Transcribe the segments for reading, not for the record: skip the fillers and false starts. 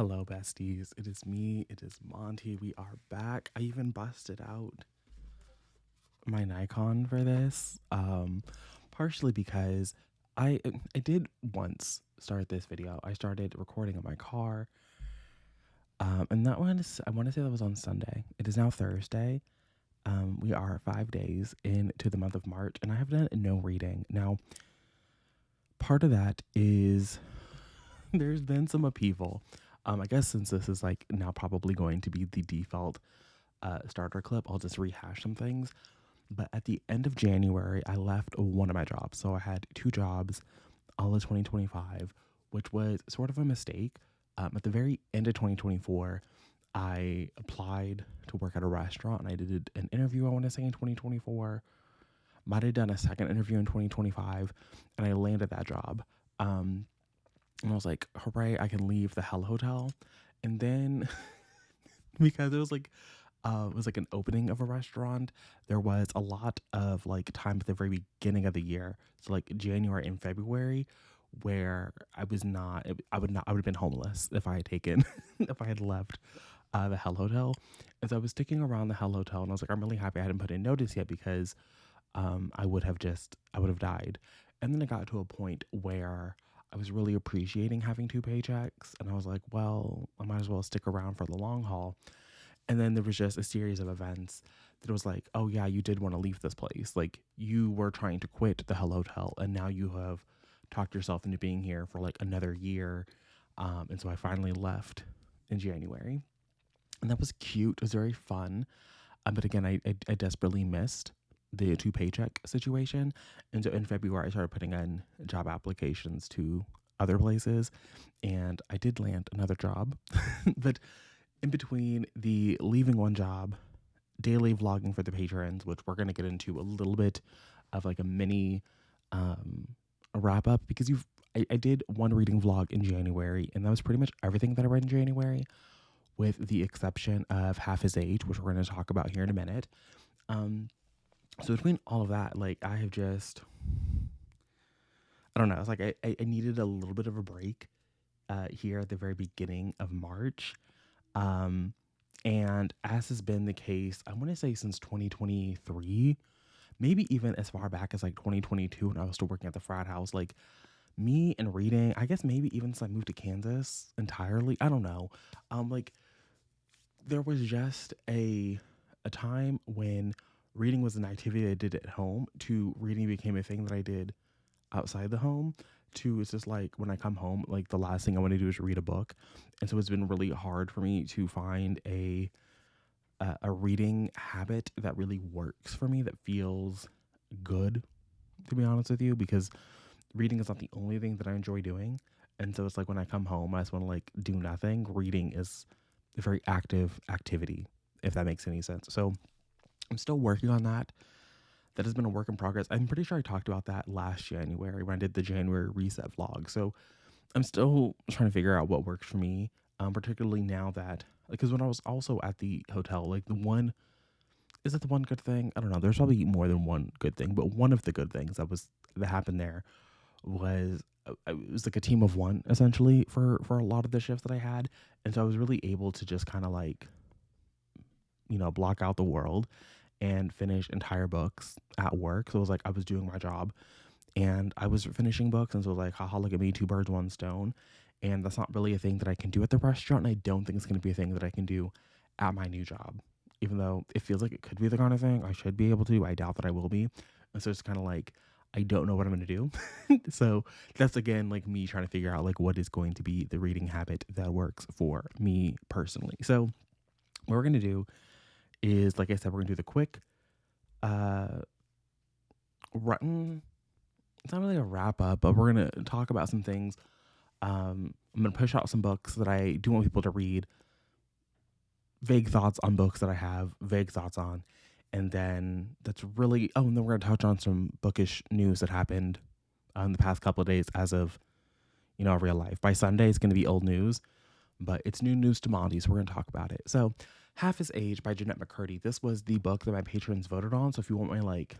Hello, besties. It is me. It is Monty. We are back. I even busted out my Nikon for this, partially because I did once start this video. I started recording in my car, and that one is, I want to say that was on Sunday. It is now Thursday. We are 5 days into the month of March, and I have done no reading. Now, part of that is there's been some upheaval. I guess since this is like now probably going to be the default starter clip, I'll just rehash some things. But at the end of January, I left one of my jobs. So I had two jobs all of 2025, which was sort of a mistake. At the very end of 2024, I applied to work at a restaurant and I did an interview, I want to say in 2024. Might have done a second interview in 2025 and I landed that job. And I was like, hooray, I can leave the Hell Hotel. And then because it was like an opening of a restaurant, there was a lot of like time at the very beginning of the year. So like January and February where I would have been homeless if I had taken, if I had left the Hell Hotel. And so I was sticking around the Hell Hotel and I was like, I'm really happy I hadn't put in notice yet because I would have died. And then it got to a point where I was really appreciating having two paychecks. And I was like, well, I might as well stick around for the long haul. And then there was just a series of events that was like, oh, yeah, you did want to leave this place. Like you were trying to quit the Hell Hotel and now you have talked yourself into being here for like another year. And so I finally left in January. And that was cute. It was very fun. But again, I desperately missed the two paycheck situation. And so in February, I started putting in job applications to other places and I did land another job. But in between the leaving one job, daily vlogging for the patrons, which we're going to get into a little bit of like a mini wrap up because I did one reading vlog in January and that was pretty much everything that I read in January with the exception of Half His Age, which we're going to talk about here in a minute. So between all of that, like I have just, I don't know. It's like I needed a little bit of a break here at the very beginning of March. And as has been the case, I want to say since 2023, maybe even as far back as like 2022 when I was still working at the frat house, like me and reading, I guess maybe even since I moved to Kansas entirely, I don't know. Like there was just a time when reading was an activity I did at home to reading became a thing that I did outside the home to it's just like when I come home, like the last thing I want to do is read a book. And so it's been really hard for me to find a reading habit that really works for me, that feels good, to be honest with you, because reading is not the only thing that I enjoy doing. And so it's like when I come home, I just want to like do nothing. Reading is a very active activity, if that makes any sense. So I'm still working on that. That has been a work in progress. I'm pretty sure I talked about that last January when I did the January reset vlog. So I'm still trying to figure out what works for me, particularly now that, because when I was also at the hotel, like is it the one good thing? I don't know. There's probably more than one good thing, but one of the good things that happened there was it was like a team of one essentially for a lot of the shifts that I had. And so I was really able to just kind of like, block out the world and finish entire books at work. So it was like I was doing my job and I was finishing books. And so it was like, haha, look at me, two birds, one stone. And that's not really a thing that I can do at the restaurant. And I don't think it's going to be a thing that I can do at my new job, even though it feels like it could be the kind of thing I should be able to. I doubt that I will be. And so it's kind of like, I don't know what I'm going to do. So that's again, like me trying to figure out like what is going to be the reading habit that works for me personally. So what we're going to do is, like I said, we're going to do the quick, it's not really a wrap up, but we're going to talk about some things. I'm going to push out some books that I do want people to read, vague thoughts on books that I have vague thoughts on. And then and then we're going to touch on some bookish news that happened in the past couple of days as of, real life. By Sunday, it's going to be old news, but it's new news to Monty, so we're going to talk about it. So Half His Age by Jennette McCurdy. This was the book that my patrons voted on. So if you want my like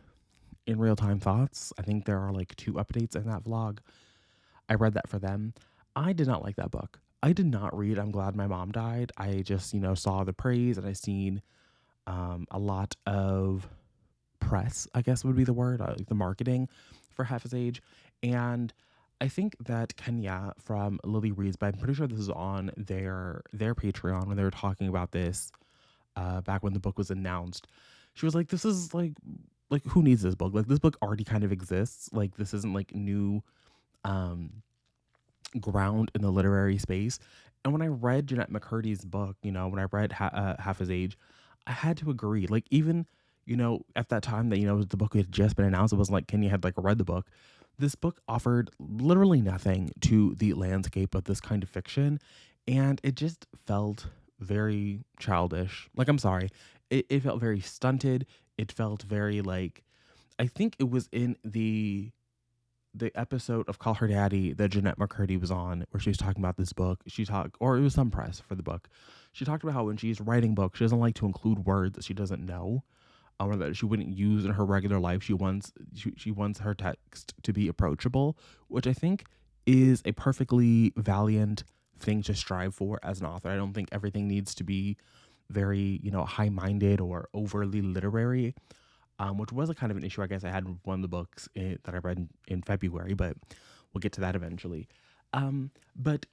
in real time thoughts, I think there are like 2 updates in that vlog. I read that for them. I did not like that book. I did not read I'm Glad My Mom Died. I just, saw the praise and I seen a lot of press, I guess would be the word, like the marketing for Half His Age. And I think that Kenya from Lily Reads, but I'm pretty sure this is on their Patreon when they were talking about this back when the book was announced. She was like, "This is like who needs this book? Like this book already kind of exists. Like this isn't like new um, ground in the literary space." And when I read Jeanette McCurdy's book, when I read Half His Age, I had to agree. Like even at that time that the book had just been announced, it wasn't like Kenya had like read the book. This book offered literally nothing to the landscape of this kind of fiction, and it just felt very childish. Like I'm sorry, it felt very stunted. It felt very like I think it was in the episode of Call Her Daddy that Jeanette McCurdy was on, where she was talking about this book. She talked, or it was some press for the book. She talked about how when she's writing books, she doesn't like to include words that she doesn't know, or that she wouldn't use in her regular life. She wants her text to be approachable, which I think is a perfectly valiant thing to strive for as an author. I don't think everything needs to be very high minded or overly literary, which was a kind of an issue I guess I had with one of the books that I read in February, but we'll get to that eventually. But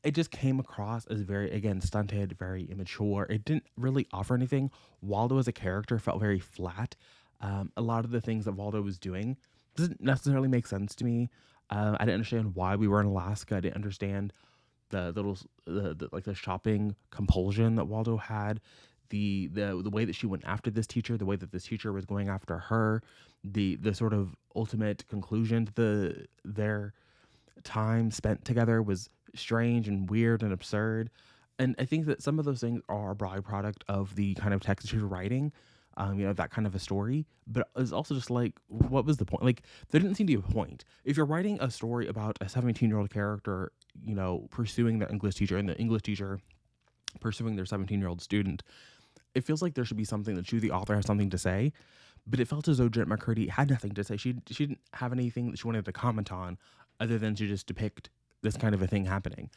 it just came across as very, again, stunted, very immature. It didn't really offer anything. Waldo as a character felt very flat. A lot of the things that Waldo was doing doesn't necessarily make sense to me. I didn't understand why we were in Alaska. I didn't understand the little like the shopping compulsion that Waldo had, the way that she went after this teacher, the way that this teacher was going after her, the sort of ultimate conclusion to their time spent together was strange and weird and absurd. And I think that some of those things are a byproduct of the kind of text that she's writing, that kind of a story. But it's also just like, what was the point? Like, there didn't seem to be a point. If you're writing a story about a 17-year-old character, pursuing their English teacher and the English teacher pursuing their 17-year-old student, it feels like there should be something that you, the author, has something to say. But it felt as though Jet McCurdy had nothing to say. She didn't have anything that she wanted to comment on other than to just depict this kind of a thing happening.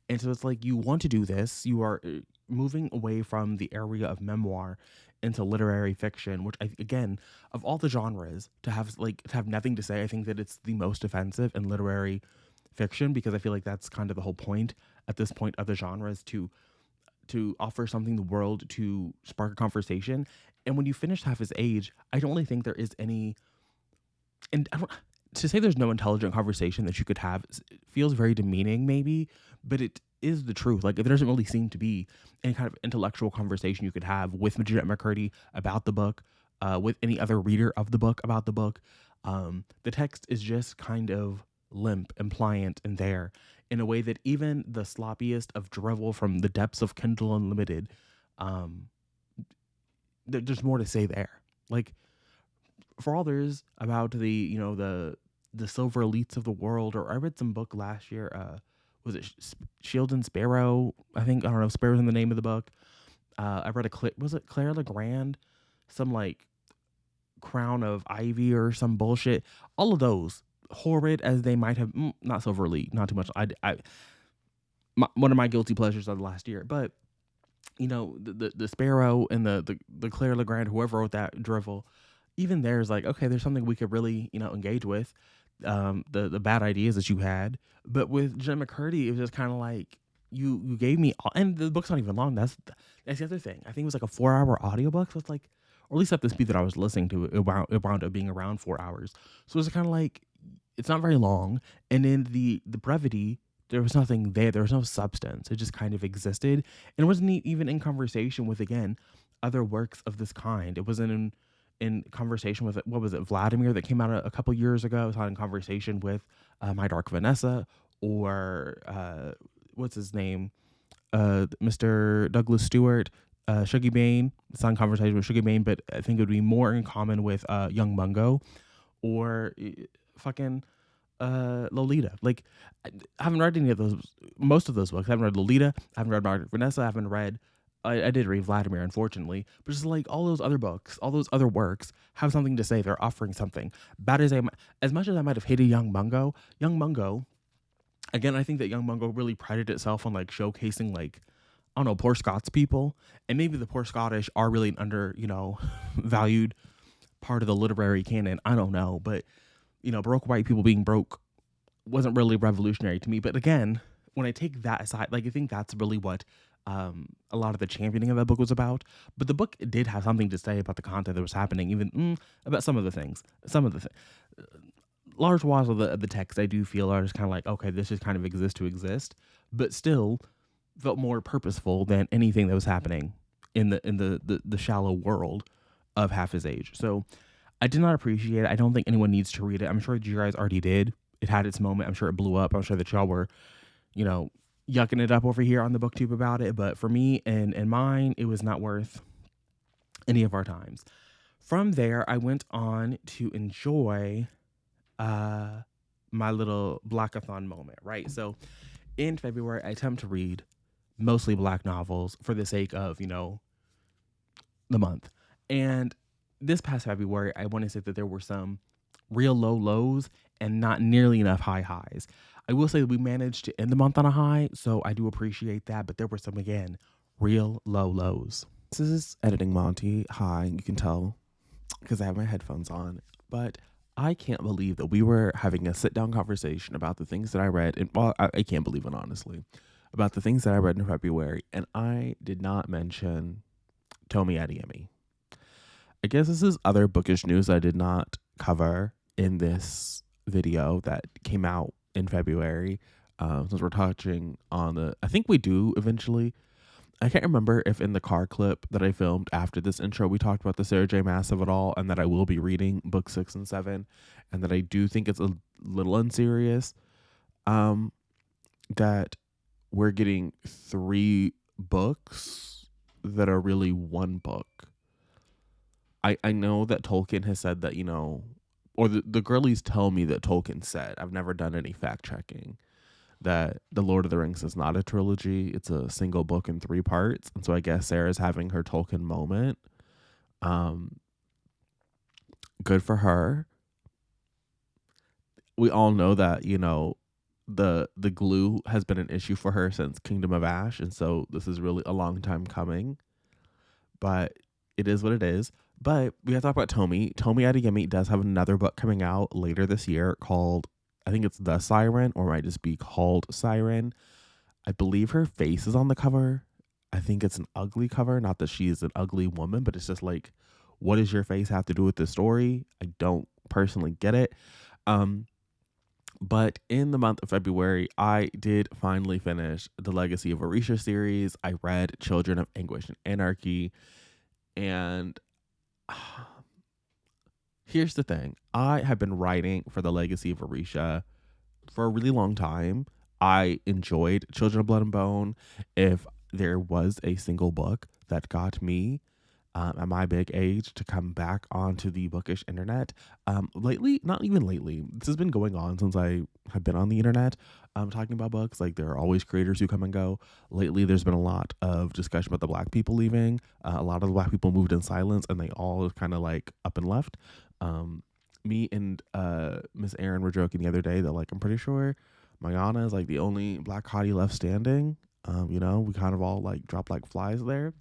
And so it's like, you want to do this, you are moving away from the area of memoir into literary fiction, which again, of all the genres, to have nothing to say, I think that it's the most offensive in literary fiction, because I feel like that's kind of the whole point at this point of the genre, is to offer something to the world, to spark a conversation. And when you finish Half His Age, I don't really think there is any, and I don't, to say there's no intelligent conversation that you could have feels very demeaning maybe, but it is the truth. Like, there doesn't really seem to be any kind of intellectual conversation you could have with Jeanette McCurdy about the book, with any other reader of the book about the book. The text is just kind of limp and pliant and there, in a way that even the sloppiest of drivel from the depths of Kindle Unlimited, um, there's more to say there. Like, for all there is about the silver elites of the world, or I read some book last year. Was it Shield and Sparrow? I don't know. Sparrow's in the name of the book. I read was it Claire Legrand? Some like Crown of Ivy or some bullshit. All of those, horrid as they might have, not silver elite, not too much. One of my guilty pleasures of the last year, but the Sparrow and the Claire Legrand, whoever wrote that drivel, even there's like, okay, there's something we could really engage with, the bad ideas that you had. But with Jen McCurdy, it was just kind of like, you gave me all, and the book's not even long. That's the other thing. I think it was like a 4-hour audiobook. So it's like, or at least at the speed that I was listening to it, it wound up being around 4 hours. So it's kind of like, it's not very long, and in the brevity, there was nothing there. There was no substance. It just kind of existed, and it wasn't even in conversation with, again, other works of this kind. It wasn't in conversation with, what was it, Vladimir, that came out a couple years ago. It was not in conversation with My Dark Vanessa, or what's his name, Mr. Douglas Stewart, Shuggy Bane. It's not in conversation with Shuggy Bane, but I think it would be more in common with Young Mungo, or fucking Lolita. Like, I haven't read any of those, most of those books. I haven't read Lolita. I haven't read Margaret Vanessa. I haven't read, I did read Vladimir, unfortunately, but just like all those other books, all those other works have something to say. They're offering something. Bad as much as I might have hated Young Mungo Again, I think that Young Mungo really prided itself on like showcasing like, I don't know, poor Scots people, and maybe the poor Scottish are really an under, valued part of the literary canon. I don't know, but broke white people being broke wasn't really revolutionary to me. But again, when I take that aside, like I think that's really what a lot of the championing of that book was about. But the book did have something to say about the content that was happening, even about some of the things. Some of the large swaths of the text I do feel are just kind of like, okay, this just kind of exists to exist, but still felt more purposeful than anything that was happening in the shallow world of Half His Age. So I did not appreciate it. I don't think anyone needs to read it. I'm sure you guys already did. It had its moment. I'm sure it blew up. I'm sure that y'all were, you know, yucking it up over here on the booktube about it. But for me and mine, it was not worth any of our times. From there, I went on to enjoy my little blackathon moment, right? So in February, I attempt to read mostly black novels for the sake of, the month. And this past February, I want to say that there were some real low lows and not nearly enough high highs. I will say that we managed to end the month on a high, so I do appreciate that, but there were some, again, real low lows. This is editing Monty. Hi, you can tell because I have my headphones on, but I can't believe that we were having a sit down conversation about the things that I read. And well, I can't believe it, honestly, about the things that I read in February. And I did not mention Tomi Adeyemi. I guess this is other bookish news I did not cover in this video that came out in February. Since we're touching on I think we do eventually. I can't remember if in the car clip that I filmed after this intro, we talked about the Sarah J. Maas of it all, and that I will be reading book 6 and 7, and that I do think it's a little unserious, that we're getting 3 books that are really one book. I know that Tolkien has said that, or the girlies tell me that Tolkien said, I've never done any fact checking, that The Lord of the Rings is not a trilogy. It's a single book in 3 parts. And so I guess Sarah's having her Tolkien moment. Good for her. We all know that, the glue has been an issue for her since Kingdom of Ash. And so this is really a long time coming. But it is what it is. But we have to talk about Tomi. Tomi Adeyemi does have another book coming out later this year called, I think it's The Siren, or it might just be called Siren. I believe her face is on the cover. I think it's an ugly cover. Not that she is an ugly woman, but it's just like, what does your face have to do with the story? I don't personally get it. But in the month of February, I did finally finish the Legacy of Orisha series. I read Children of Anguish and Anarchy. And here's the thing. I have been writing for the Legacy of Orisha for a really long time. I enjoyed Children of Blood and Bone. If there was a single book that got me at my big age to come back onto the bookish internet, lately, not even lately, this has been going on since I have been on the internet, talking about books. Like, there are always creators who come and go. Lately, there's been a lot of discussion about the Black people leaving. A lot of the Black people moved in silence, and they all kind of like up and left. Me and Miss Erin were joking the other day that, like, I'm pretty sure Mayana is like the only Black hottie left standing. We kind of all like dropped like flies there.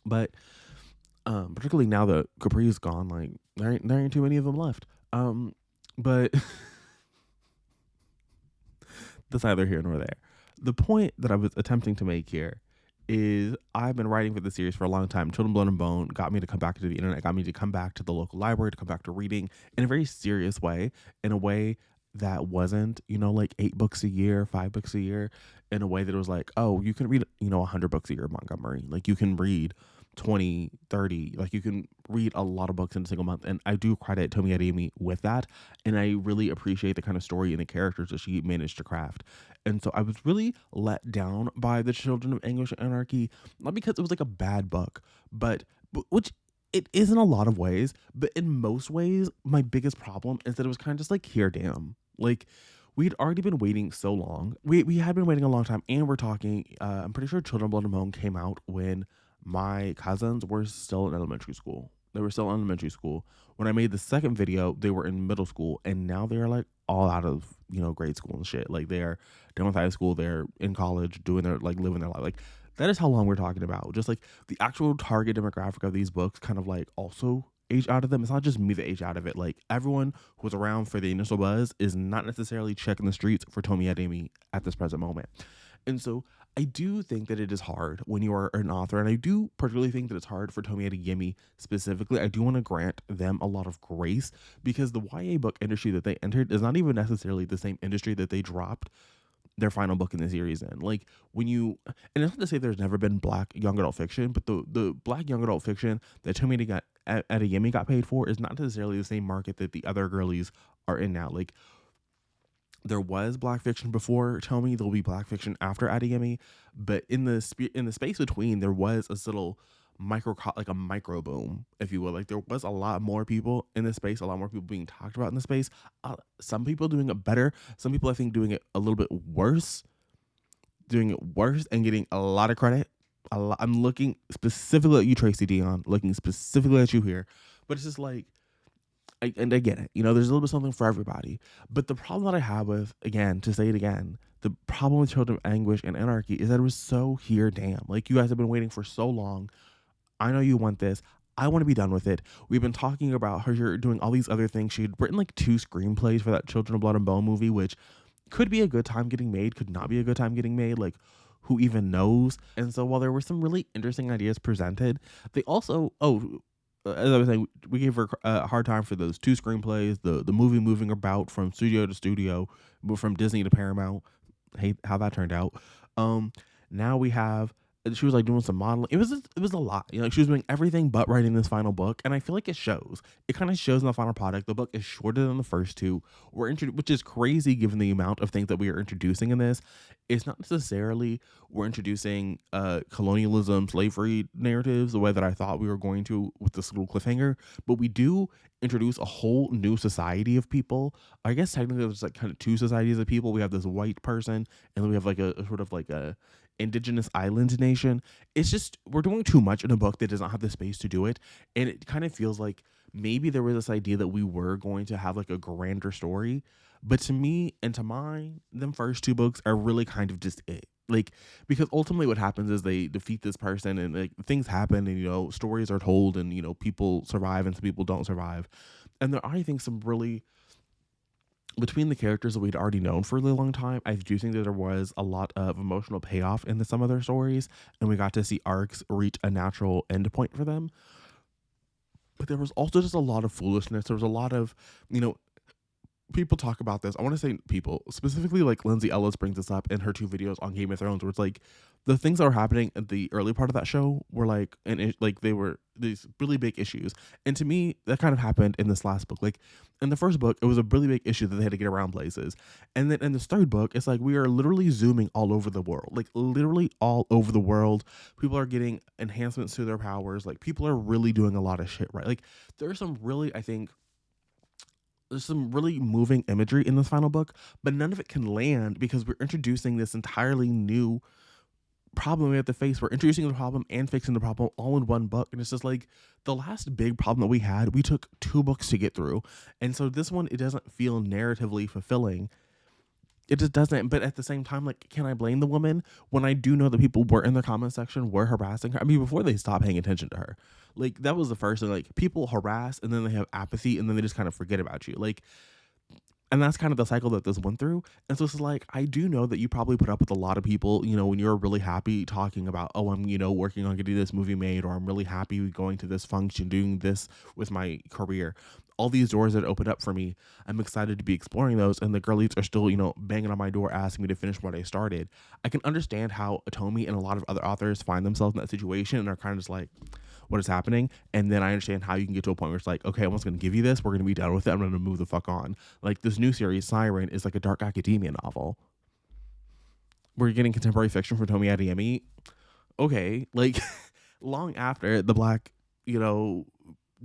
But particularly now that Capri is gone, like there ain't too many of them left. But that's neither here nor there. The point that I was attempting to make here is I've been writing for the series for a long time. Children, Blood and Bone got me to come back to the internet, got me to come back to the local library, to come back to reading in a very serious way, in a way that wasn't, like 8 books a year, 5 books a year, in a way that it was like, oh, you can read, 100 books a year, Montgomery. Like, you can read 20, 30, like you can read a lot of books in a single month. And I do credit Tomi Adeyemi with that. And I really appreciate the kind of story and the characters that she managed to craft. And so I was really let down by The Children of Anguish and Anarchy, not because it was like a bad book, but which it is in a lot of ways, but in most ways, my biggest problem is that it was kind of just like, here, damn. Like, we'd already been waiting so long. We had been waiting a long time, and we're talking, I'm pretty sure Children of Blood and Bone came out when my cousins were still in elementary school. They were still in elementary school. When I made the second video, they were in middle school, and now they're like all out of grade school and shit. Like they're done with high school, they're in college, doing their like living their life. Like that is how long we're talking about. Just like the actual target demographic of these books, kind of like also age out of them. It's not just me that age out of it. Like everyone who was around for the initial buzz is not necessarily checking the streets for Tomi Adeyemi at this present moment. And so I do think that it is hard when you are an author, and I do particularly think that it's hard for Tomi Adeyemi specifically. I do want to grant them a lot of grace because the YA book industry that they entered is not even necessarily the same industry that they dropped their final book in the series in. Like when you, and it's not to say there's never been black young adult fiction, but the black young adult fiction that Tomi Adeyemi got paid for is not necessarily the same market that the other girlies are in now. Like there was black fiction before Tomi, there'll be black fiction after Adeyemi, but in the space between, there was a little like a micro boom, if you will. Like there was a lot more people in this space, a lot more people being talked about in the space. Some people doing it better, some people I think doing it a little bit worse, and getting a lot of credit. I'm looking specifically at you, Tracy Dion, looking specifically at you here, but it's just like, and I get it, there's a little bit something for everybody. But the problem that I have with, again, to say it again, the problem with Children of Anguish and Anarchy is that it was so here damn. Like, you guys have been waiting for so long. I know you want this. I want to be done with it. We've been talking about her doing all these other things. She had written like 2 screenplays for that Children of Blood and Bone movie, which could be a good time getting made, could not be a good time getting made. Like, who even knows? And so while there were some really interesting ideas presented, they also, as I was saying, we gave her a hard time for those 2 screenplays, the movie moving about from studio to studio, from Disney to Paramount. Hate how that turned out. Now we have, she was like doing some modeling. It was a lot. She was doing everything but writing this final book, and I feel like it shows. It kind of shows in the final product. The book is shorter than the first 2, which is crazy given the amount of things that we are introducing in this. It's not necessarily we're introducing colonialism, slavery narratives the way that I thought we were going to with this little cliffhanger, but we do introduce a whole new society of people. I guess technically there's like kind of 2 societies of people. We have this white person, and then we have like a sort of like a indigenous island nation. It's just, we're doing too much in a book that does not have the space to do it, and it kind of feels like maybe there was this idea that we were going to have like a grander story, but to me and to mine, them first 2 books are really kind of just it. Like, because ultimately what happens is they defeat this person, and like things happen, and stories are told, and people survive and some people don't survive, and there are, I think, some really, between the characters that we'd already known for a really long time, I do think that there was a lot of emotional payoff in some of their stories, and we got to see arcs reach a natural end point for them. But there was also just a lot of foolishness. There was a lot of, people talk about this. I want to say people, specifically like Lindsay Ellis brings this up in her 2 videos on Game of Thrones, where it's like the things that were happening at the early part of that show were like, like they were these really big issues. And to me, that kind of happened in this last book. Like in the first book, it was a really big issue that they had to get around places. And then in this third book, it's like we are literally zooming all over the world, like literally all over the world. People are getting enhancements to their powers. Like people are really doing a lot of shit, right? Like there's some really, I think, there's some really moving imagery in this final book, but none of it can land because we're introducing this entirely new problem we have to face. We're introducing the problem and fixing the problem all in one book. And it's just like the last big problem that we had, we took 2 books to get through. And so this one, it doesn't feel narratively fulfilling. It just doesn't. But at the same time, like, can I blame the woman when I do know that people were in the comment section were harassing her? I mean, before they stopped paying attention to her, like that was the first thing. Like people harass, and then they have apathy, and then they just kind of forget about you. Like, and that's kind of the cycle that this went through. And so it's like, I do know that you probably put up with a lot of people, when you're really happy talking about, oh, I'm, working on getting this movie made, or I'm really happy going to this function, doing this with my career. All these doors that opened up for me, I'm excited to be exploring those. And the girlies are still, banging on my door, asking me to finish what I started. I can understand how Tomi and a lot of other authors find themselves in that situation and are kind of just like, what is happening? And then I understand how you can get to a point where it's like, okay, I'm just going to give you this. We're going to be done with it. I'm going to move the fuck on. Like this new series, Siren, is like a dark academia novel. We're getting contemporary fiction from Tomi Adeyemi. Okay, like long after the black,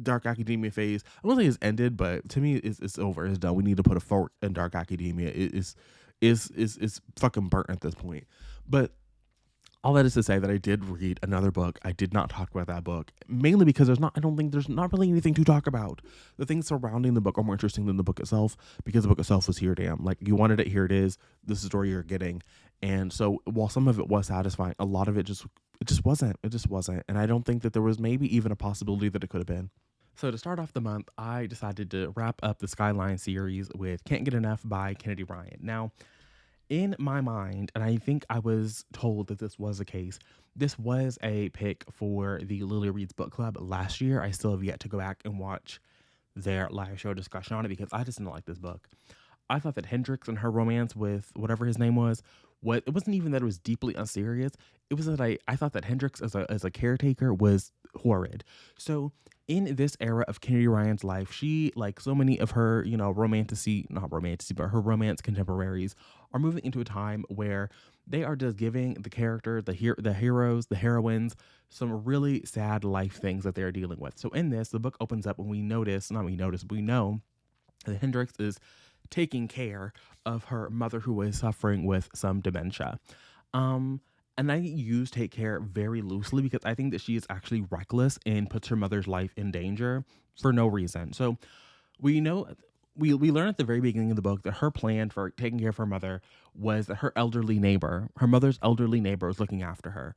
dark academia phase, I don't think it's ended, but to me, it's over. It's done. We need to put a fork in dark academia. It is fucking burnt at this point. But All that is to say that I did read another book. I did not talk about that book, mainly because I don't think there's not really anything to talk about. The things surrounding the book are more interesting than the book itself, because the book itself was here, damn. Like, you wanted it, here it is. This is the story you're getting. And so while some of it was satisfying, a lot of it just wasn't. It just wasn't. And I don't think that there was maybe even a possibility that it could have been. So to start off the month, I decided to wrap up the Skyline series with Can't Get Enough by Kennedy Ryan. Now, in my mind, and I think I was told that this was the case, this was a pick for the Lily Reads Book Club last year. I still have yet to go back and watch their live show discussion on it because I just didn't like this book. I thought that Hendrix and her romance with whatever his name was, what it wasn't even that it was deeply unserious. It was that I thought that Hendrix as a caretaker was horrid. So in this era of Kennedy Ryan's life, she, like so many of her, not romantasy, but her romance contemporaries, are moving into a time where they are just giving the character, the heroes, the heroines, some really sad life things that they're dealing with. So in this, the book opens up and we know that Hendrix is taking care of her mother who is suffering with some dementia. Um, and I use take care very loosely because I think that she is actually reckless and puts her mother's life in danger for no reason. So we know we learn at the very beginning of the book that her plan for taking care of her mother was that her mother's elderly neighbor, was looking after her.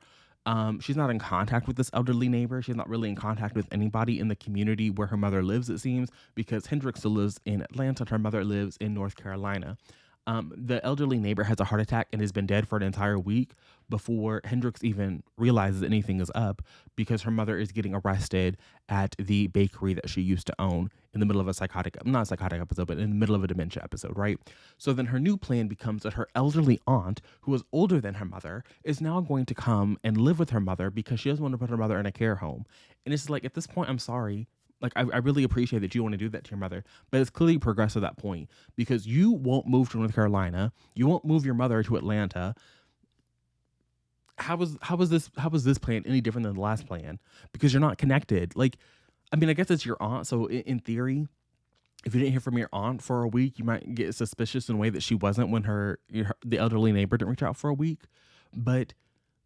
She's not in contact with this elderly neighbor. She's not really in contact with anybody in the community where her mother lives, it seems, because Hendrix still lives in Atlanta and her mother lives in North Carolina. The elderly neighbor has a heart attack and has been dead for an entire week before Hendrix even realizes anything is up, because her mother is getting arrested at the bakery that she used to own in the middle of not a psychotic episode, but in the middle of a dementia episode, right? So then her new plan becomes that her elderly aunt, who is older than her mother, is now going to come and live with her mother because she doesn't want to put her mother in a care home. And it's like, at this point, I'm sorry. Like, I really appreciate that you want to do that to your mother, but it's clearly progressed to that point because you won't move to North Carolina. You won't move your mother to Atlanta. How was this plan any different than the last plan? Because you're not connected. Like, I mean, I guess it's your aunt, so in theory, if you didn't hear from your aunt for a week, you might get suspicious in a way that she wasn't when the elderly neighbor didn't reach out for a week. But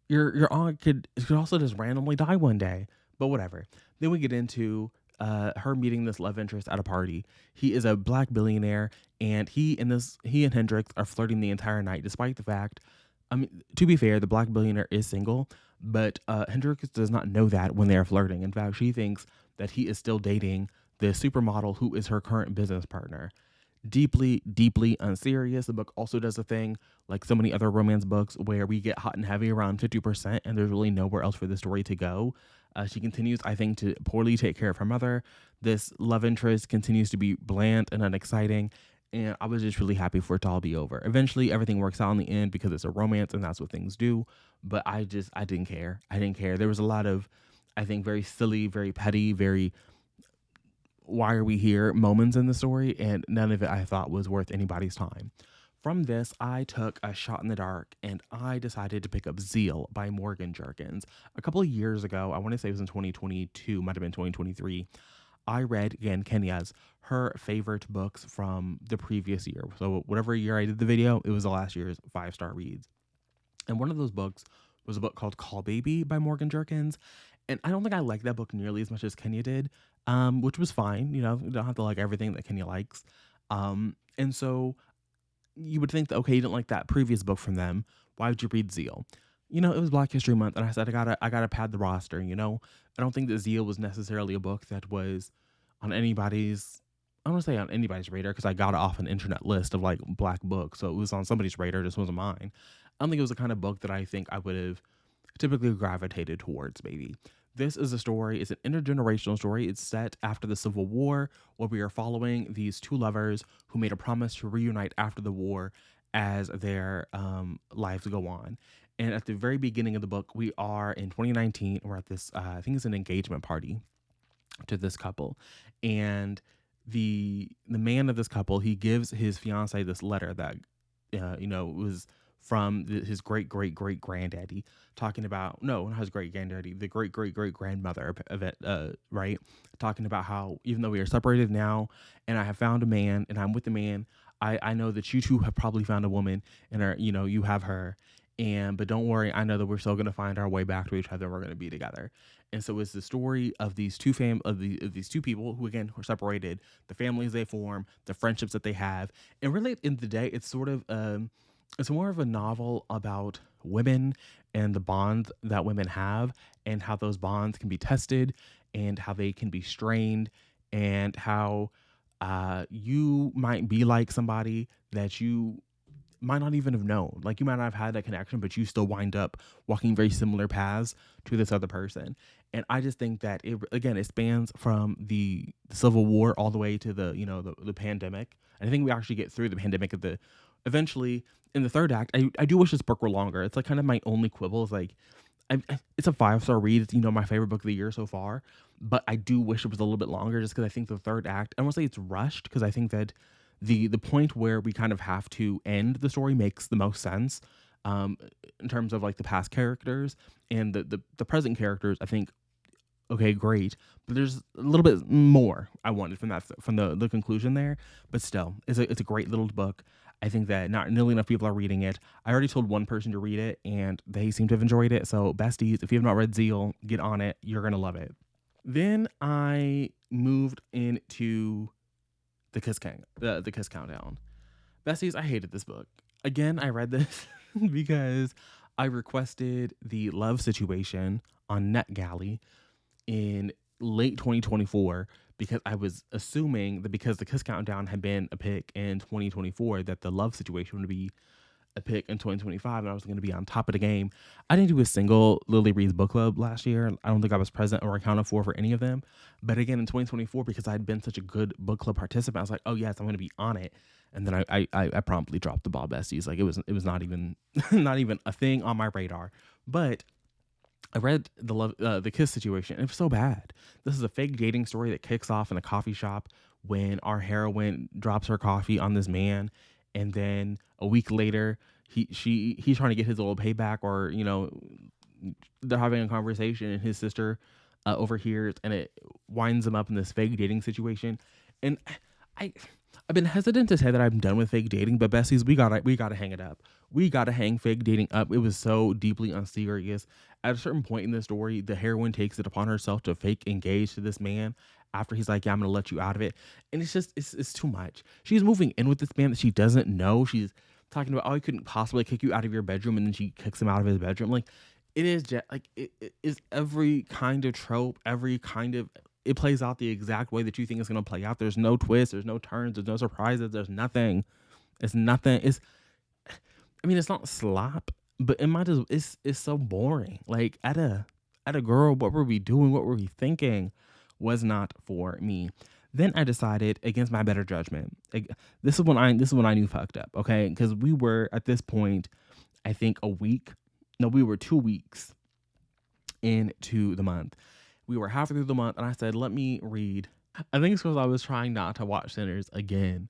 your aunt could also just randomly die one day. But whatever. Then we get into her meeting this love interest at a party. He is a black billionaire, and he and Hendrix are flirting the entire night, despite the fact. I mean, to be fair, the black billionaire is single, but Hendrix does not know that when they are flirting. In fact, she thinks that he is still dating the supermodel who is her current business partner. Deeply, deeply unserious. The book also does a thing like so many other romance books where we get hot and heavy around 50% and there's really nowhere else for the story to go. She continues, I think, to poorly take care of her mother. This love interest continues to be bland and unexciting. And I was just really happy for it to all be over. Eventually, everything works out in the end because it's a romance and that's what things do. But I didn't care. I didn't care. There was a lot of, I think, very silly, very petty, very why are we here moments in the story, and none of it I thought was worth anybody's time. From this, I took a shot in the dark and I decided to pick up Zeal by Morgan Jerkins. A couple of years ago, I want to say it was in 2022, might have been 2023, I read, again, Kenya's, her favorite books from the previous year. So whatever year I did the video, it was the last year's 5-star reads. And one of those books was a book called Call Baby by Morgan Jerkins. And I don't think I liked that book nearly as much as Kenya did, which was fine. You know, you don't have to like everything that Kenya likes. And so you would think that, okay, you didn't like that previous book from them. Why would you read Zeal? You know, it was Black History Month, and I said I gotta pad the roster. You know, I don't think that Zeal was necessarily a book that was on anybody's. I don't want to say on anybody's radar because I got it off an internet list of like black books, so it was on somebody's radar. Just wasn't mine. I don't think it was the kind of book that I think I would have typically gravitated towards. Maybe this is a story. It's an intergenerational story. It's set after the Civil War, where we are following these two lovers who made a promise to reunite after the war as their lives go on. And at the very beginning of the book, we are in 2019. We're at this, I think it's an engagement party to this couple. And the man of this couple, he gives his fiance this letter that, was from his great great great granddaddy, talking about, no, not his great granddaddy, the great great great grandmother of it, right? Talking about how even though we are separated now, and I have found a man, and I'm with the man, I know that you two have probably found a woman, and are, you have her, but don't worry, I know that we're still going to find our way back to each other. We're going to be together. And so it's the story of these of these two people who again were separated, the families they form, the friendships that they have, and really at the end of the day, it's sort of it's more of a novel about women and the bonds that women have and how those bonds can be tested and how they can be strained and how you might be like somebody that you might not even have known. Like you might not have had that connection, but you still wind up walking very similar paths to this other person. And I just think that it again it spans from the Civil War all the way to the pandemic. And I think we actually get through the pandemic at the eventually in the third act. I do wish this book were longer. It's like kind of my only quibble is like it's a 5-star read. It's my favorite book of the year so far, but I do wish it was a little bit longer just because I think the third act. I won't say it's rushed because I think that the point where we kind of have to end the story makes the most sense, um, in terms of like the past characters and the present characters. I think okay, great, but there's a little bit more I wanted from the conclusion there. But still, it's a great little book. I think that not nearly enough people are reading it. I already told one person to read it, and they seem to have enjoyed it. So, besties, if you have not read Zeal, get on it. You're gonna love it. Then I moved into the Kiss Countdown. Besties, I hated this book. Again, I read this because I requested the Love Situation on NetGalley in late 2024 because I was assuming that because the Kiss Countdown had been a pick in 2024 that the Love Situation would be a pick in 2025 and I was going to be on top of the game. I didn't do a single Lily Reads book club last year. I don't think I was present or accounted for any of them. But again, in 2024, because I'd been such a good book club participant, I was like, oh yes, I'm going to be on it. And then I promptly dropped the ball, besties. Like it was not even not even a thing on my radar. But I read the Kiss Situation, and it was so bad. This is a fake dating story that kicks off in a coffee shop when our heroine drops her coffee on this man, and then a week later, he's trying to get his little payback, or they're having a conversation, and his sister overhears, and it winds him up in this fake dating situation. And I I've been hesitant to say that I'm done with fake dating, but besties, we gotta hang it up. We gotta hang fake dating up. It was so deeply unserious. At a certain point in the story, the heroine takes it upon herself to fake engage to this man after he's like, "Yeah, I'm gonna let you out of it," and it's just it's too much. She's moving in with this man that she doesn't know. She's talking about, "Oh, he couldn't possibly kick you out of your bedroom," and then she kicks him out of his bedroom. Like it is just like it is every kind of trope, every kind of it plays out the exact way that you think it's gonna play out. There's no twists, there's no turns, there's no surprises, there's nothing. It's nothing. I mean, it's not slop, but it might as it's so boring. Like at a girl, what were we doing? What were we thinking? Was not for me. Then I decided against my better judgment. Like, this is when I knew fucked up. Okay, because we were at this point, I think a week. No, we were 2 weeks into the month. We were halfway through the month, and I said, "Let me read." I think it's because I was trying not to watch Sinners again,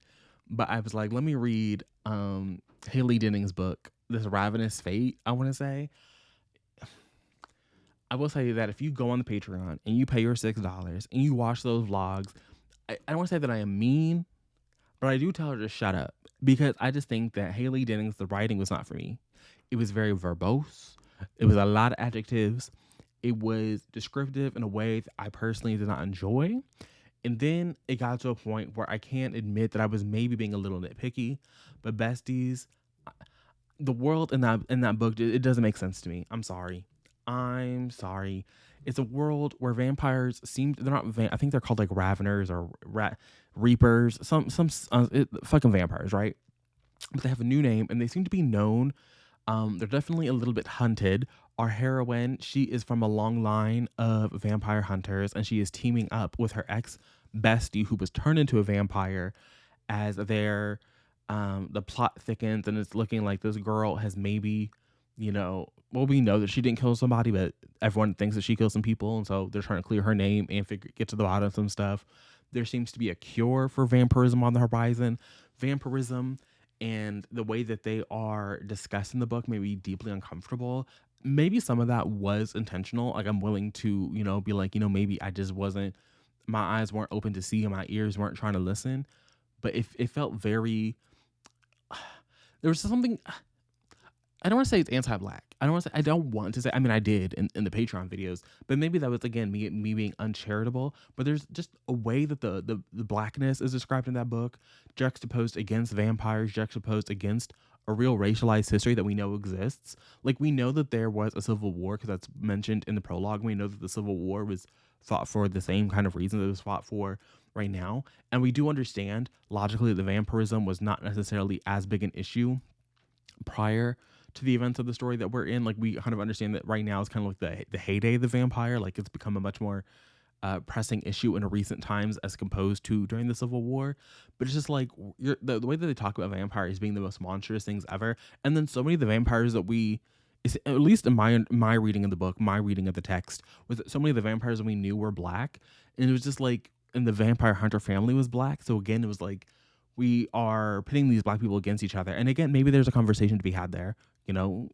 but I was like, "Let me read Haley Denning's book, this Ravenous Fate." I want to say, I will say that if you go on the Patreon and you pay your $6 and you watch those vlogs, I don't want to say that I am mean, but I do tell her to shut up because I just think that Haley Dennings, the writing was not for me. It was very verbose. It was a lot of adjectives. It was descriptive in a way that I personally did not enjoy. And then it got to a point where I can't admit that I was maybe being a little nitpicky, but besties, the world in that book, it doesn't make sense to me. I'm sorry. I'm sorry. It's a world where vampires they're not I think they're called like raveners or reapers, fucking vampires, right? But they have a new name and they seem to be known. They're definitely a little bit hunted. Our heroine, she is from a long line of vampire hunters, and she is teaming up with her ex bestie, who was turned into a vampire, as the plot thickens, and it's looking like this girl has maybe, well, we know that she didn't kill somebody, but everyone thinks that she killed some people, and so they're trying to clear her name and get to the bottom of some stuff. There seems to be a cure for vampirism on the horizon. Vampirism and the way that they are discussed in the book may be deeply uncomfortable. Maybe some of that was intentional. Like I'm willing to, be like, maybe I just wasn't, my eyes weren't open to see and my ears weren't trying to listen. But it felt very, there was something, I don't want to say it's anti-black. I don't want to say, I don't want to say, I mean, I did in the Patreon videos, but maybe that was again me being uncharitable. But there's just a way that the blackness is described in that book, juxtaposed against vampires, juxtaposed against a real racialized history that we know exists. Like we know that there was a civil war because that's mentioned in the prologue. We know that the Civil War was fought for the same kind of reason that it was fought for right now, and we do understand logically that the vampirism was not necessarily as big an issue prior to the events of the story that we're in. Like we kind of understand that right now is kind of like the heyday of the vampire. Like it's become a much more pressing issue in recent times as composed to during the Civil War. But it's just like the way that they talk about vampires being the most monstrous things ever, and then so many of the vampires that we, is at least in my reading of the book, my reading of the text, was that so many of the vampires that we knew were black, and it was just like, and the vampire hunter family was black. So again, it was like we are pitting these black people against each other. And again, maybe there's a conversation to be had there, you know,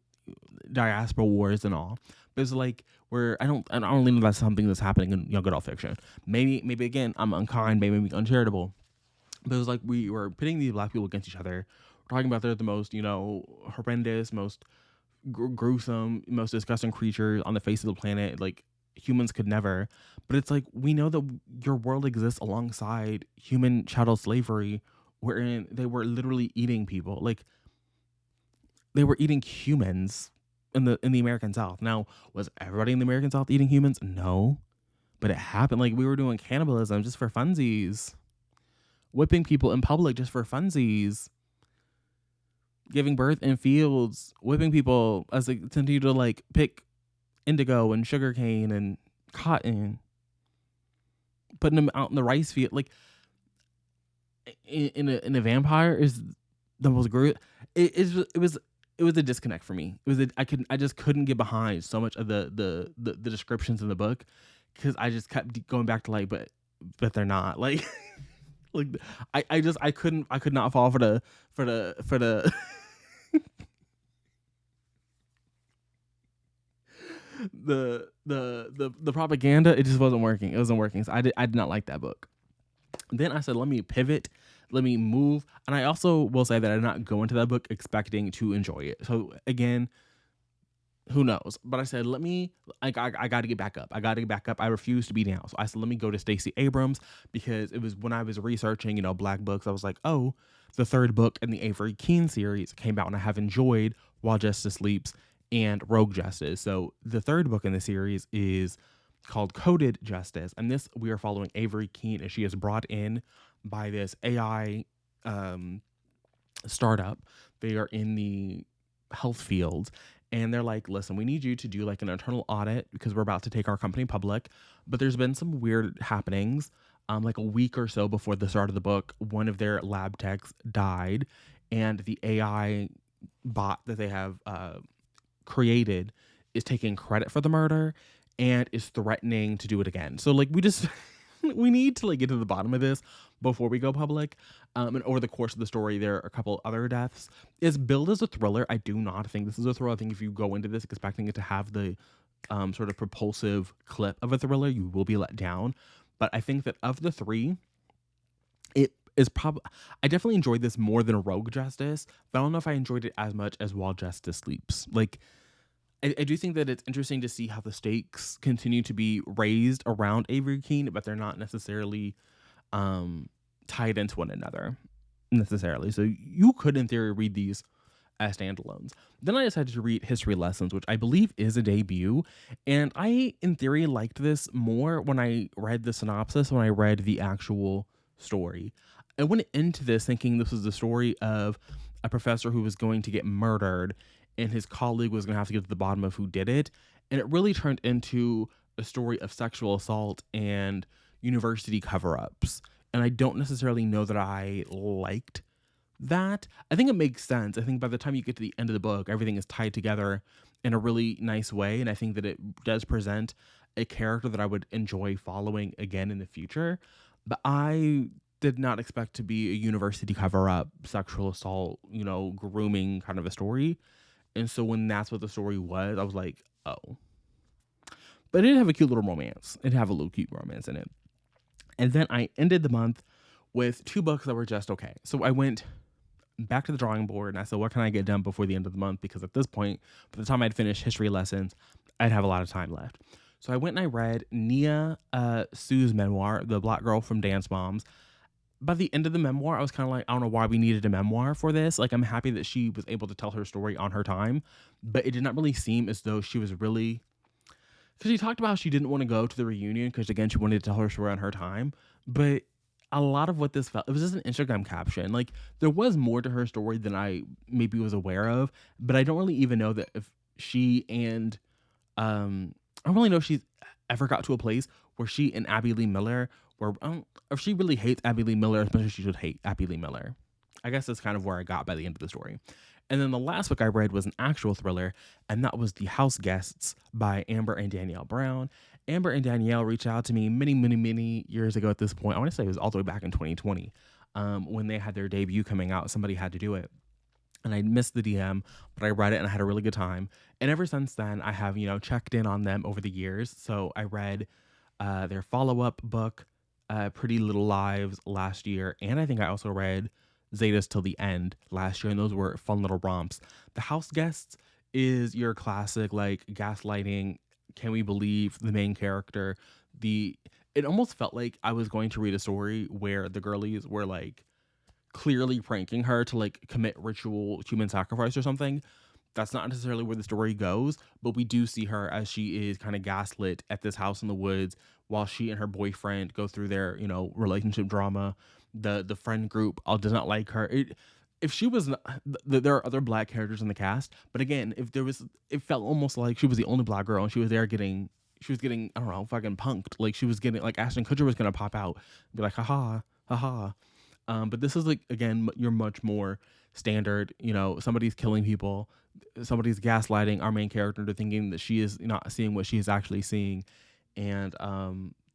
diaspora wars and all. But it's like I don't really know that's something that's happening in young adult fiction. Maybe again, I'm unkind, maybe I'm uncharitable. But it was like we were pitting these black people against each other. We're talking about they're the most, you know, horrendous, most gruesome, most disgusting creatures on the face of the planet. Like humans could never. But it's like we know that your world exists alongside human chattel slavery, wherein they were literally eating people. Like they were eating humans in the American South. Now, was everybody in the American South eating humans? No. But it happened. Like we were doing cannibalism just for funsies. Whipping people in public just for funsies. Giving birth in fields, whipping people as they continue to like pick indigo and sugarcane and cotton, putting them out in the rice field. Like in a vampire is the most great. It was a disconnect for me. It was I just couldn't get behind so much of the descriptions in the book because I just kept going back to like, but they're not like. Like I could not fall for the the propaganda. It just wasn't working. It wasn't working. So I did not like that book. Then I said, let me pivot, let me move. And I also will say that I did not go into that book expecting to enjoy it. So again, who knows? But I said, I got to get back up. I got to get back up. I refuse to be down. So I said, let me go to Stacey Abrams, because it was when I was researching, you know, black books, I was like, oh, the third book in the Avery Keene series came out and I have enjoyed While Justice Sleeps and Rogue Justice. So the third book in the series is called Coded Justice. And this, we are following Avery Keene as she is brought in by this AI startup. They are in the health field, and they're like, listen, we need you to do like an internal audit because we're about to take our company public. But there's been some weird happenings. Like a week or so before the start of the book, one of their lab techs died, and the AI bot that they have created is taking credit for the murder and is threatening to do it again. So like we just we need to like get to the bottom of this before we go public. And over the course of the story, there are a couple other deaths. It's billed as a thriller. I do not think this is a thriller. I think if you go into this expecting it to have the sort of propulsive clip of a thriller, you will be let down. But I think that of the three, it is probably, I definitely enjoyed this more than Rogue Justice, but I don't know if I enjoyed it as much as While Justice Sleeps. Like, I do think that it's interesting to see how the stakes continue to be raised around Avery Keene, but they're not necessarily tied into one another necessarily. So you could, in theory, read these as standalones. Then I decided to read History Lessons, which I believe is a debut. And I, in theory, liked this more when I read the synopsis, when I read the actual story. I went into this thinking this was the story of a professor who was going to get murdered, and his colleague was going to have to get to the bottom of who did it. And it really turned into a story of sexual assault and university cover-ups. And I don't necessarily know that I liked that. I think it makes sense. I think by the time you get to the end of the book, everything is tied together in a really nice way. And I think that it does present a character that I would enjoy following again in the future. But I did not expect to be a university cover-up, sexual assault, you know, grooming kind of a story. And so when that's what the story was, I was like, oh. But it did have a cute little romance. It did have a little cute romance in it. And then I ended the month with two books that were just okay. So I went back to the drawing board, and I said, what can I get done before the end of the month? Because at this point, by the time I'd finished history lessons, I'd have a lot of time left. So I went and I read Nia Sue's memoir, The Black Girl from Dance Moms. By the end of the memoir, I was kind of like, I don't know why we needed a memoir for this. Like, I'm happy that she was able to tell her story on her time, but it did not really seem as though she was really, because she talked about how she didn't want to go to the reunion because, again, she wanted to tell her story on her time. But a lot of what this felt, it was just an Instagram caption. Like, there was more to her story than I maybe was aware of, but I don't really even know that if she and I don't really know if she's ever got to a place where she and Abby Lee Miller were, if she really hates Abby Lee Miller as much as she should hate Abby Lee Miller. I guess that's kind of where I got by the end of the story. And then the last book I read was an actual thriller, and that was The House Guests by Amber and Danielle Brown. Amber and Danielle reached out to me many, many, many years ago at this point. I want to say it was all the way back in 2020 when they had their debut coming out. Somebody had to do it. And I missed the DM, but I read it and I had a really good time. And ever since then, I have, checked in on them over the years. So I read their follow-up book, Pretty Little Lives, last year. And I think I also read Zetas Till the End last year. And those were fun little romps. The House Guests is your classic, like, gaslighting, can we believe the main character? It almost felt like I was going to read a story where the girlies were, like, clearly pranking her to, like, commit ritual human sacrifice or something. That's not necessarily where the story goes, but we do see her as she is kind of gaslit at this house in the woods while she and her boyfriend go through their, relationship drama. The friend group all does not like her. If she was not, there are other black characters in the cast, but again, it felt almost like she was the only black girl and she was getting, I don't know, fucking punked. Like, she was getting, like, Ashton Kutcher was gonna pop out, be like, haha, haha. But this is, like, again, you're much more standard. Somebody's killing people, somebody's gaslighting our main character into thinking that she is not seeing what she is actually seeing, and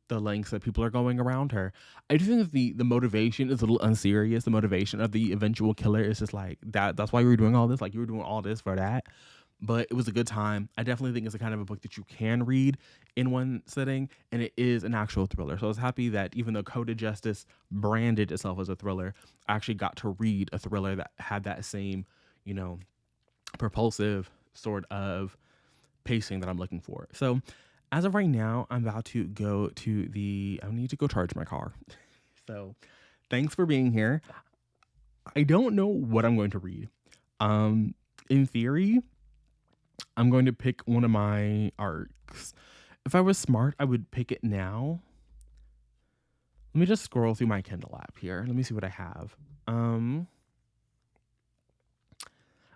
the lengths that people are going around her. I do think that the motivation is a little unserious. The motivation of the eventual killer is just like that. That's why you were doing all this. Like, you were doing all this for that. But it was a good time. I definitely think it's a kind of a book that you can read in one sitting, and it is an actual thriller. So I was happy that even though Coded Justice branded itself as a thriller, I actually got to read a thriller that had that same, propulsive sort of pacing that I'm looking for. So as of right now, I'm about to go I need to go charge my car. So thanks for being here. I don't know what I'm going to read. In theory, I'm going to pick one of my arcs. If I was smart, I would pick it now. Let me just scroll through my Kindle app here. Let me see what I have.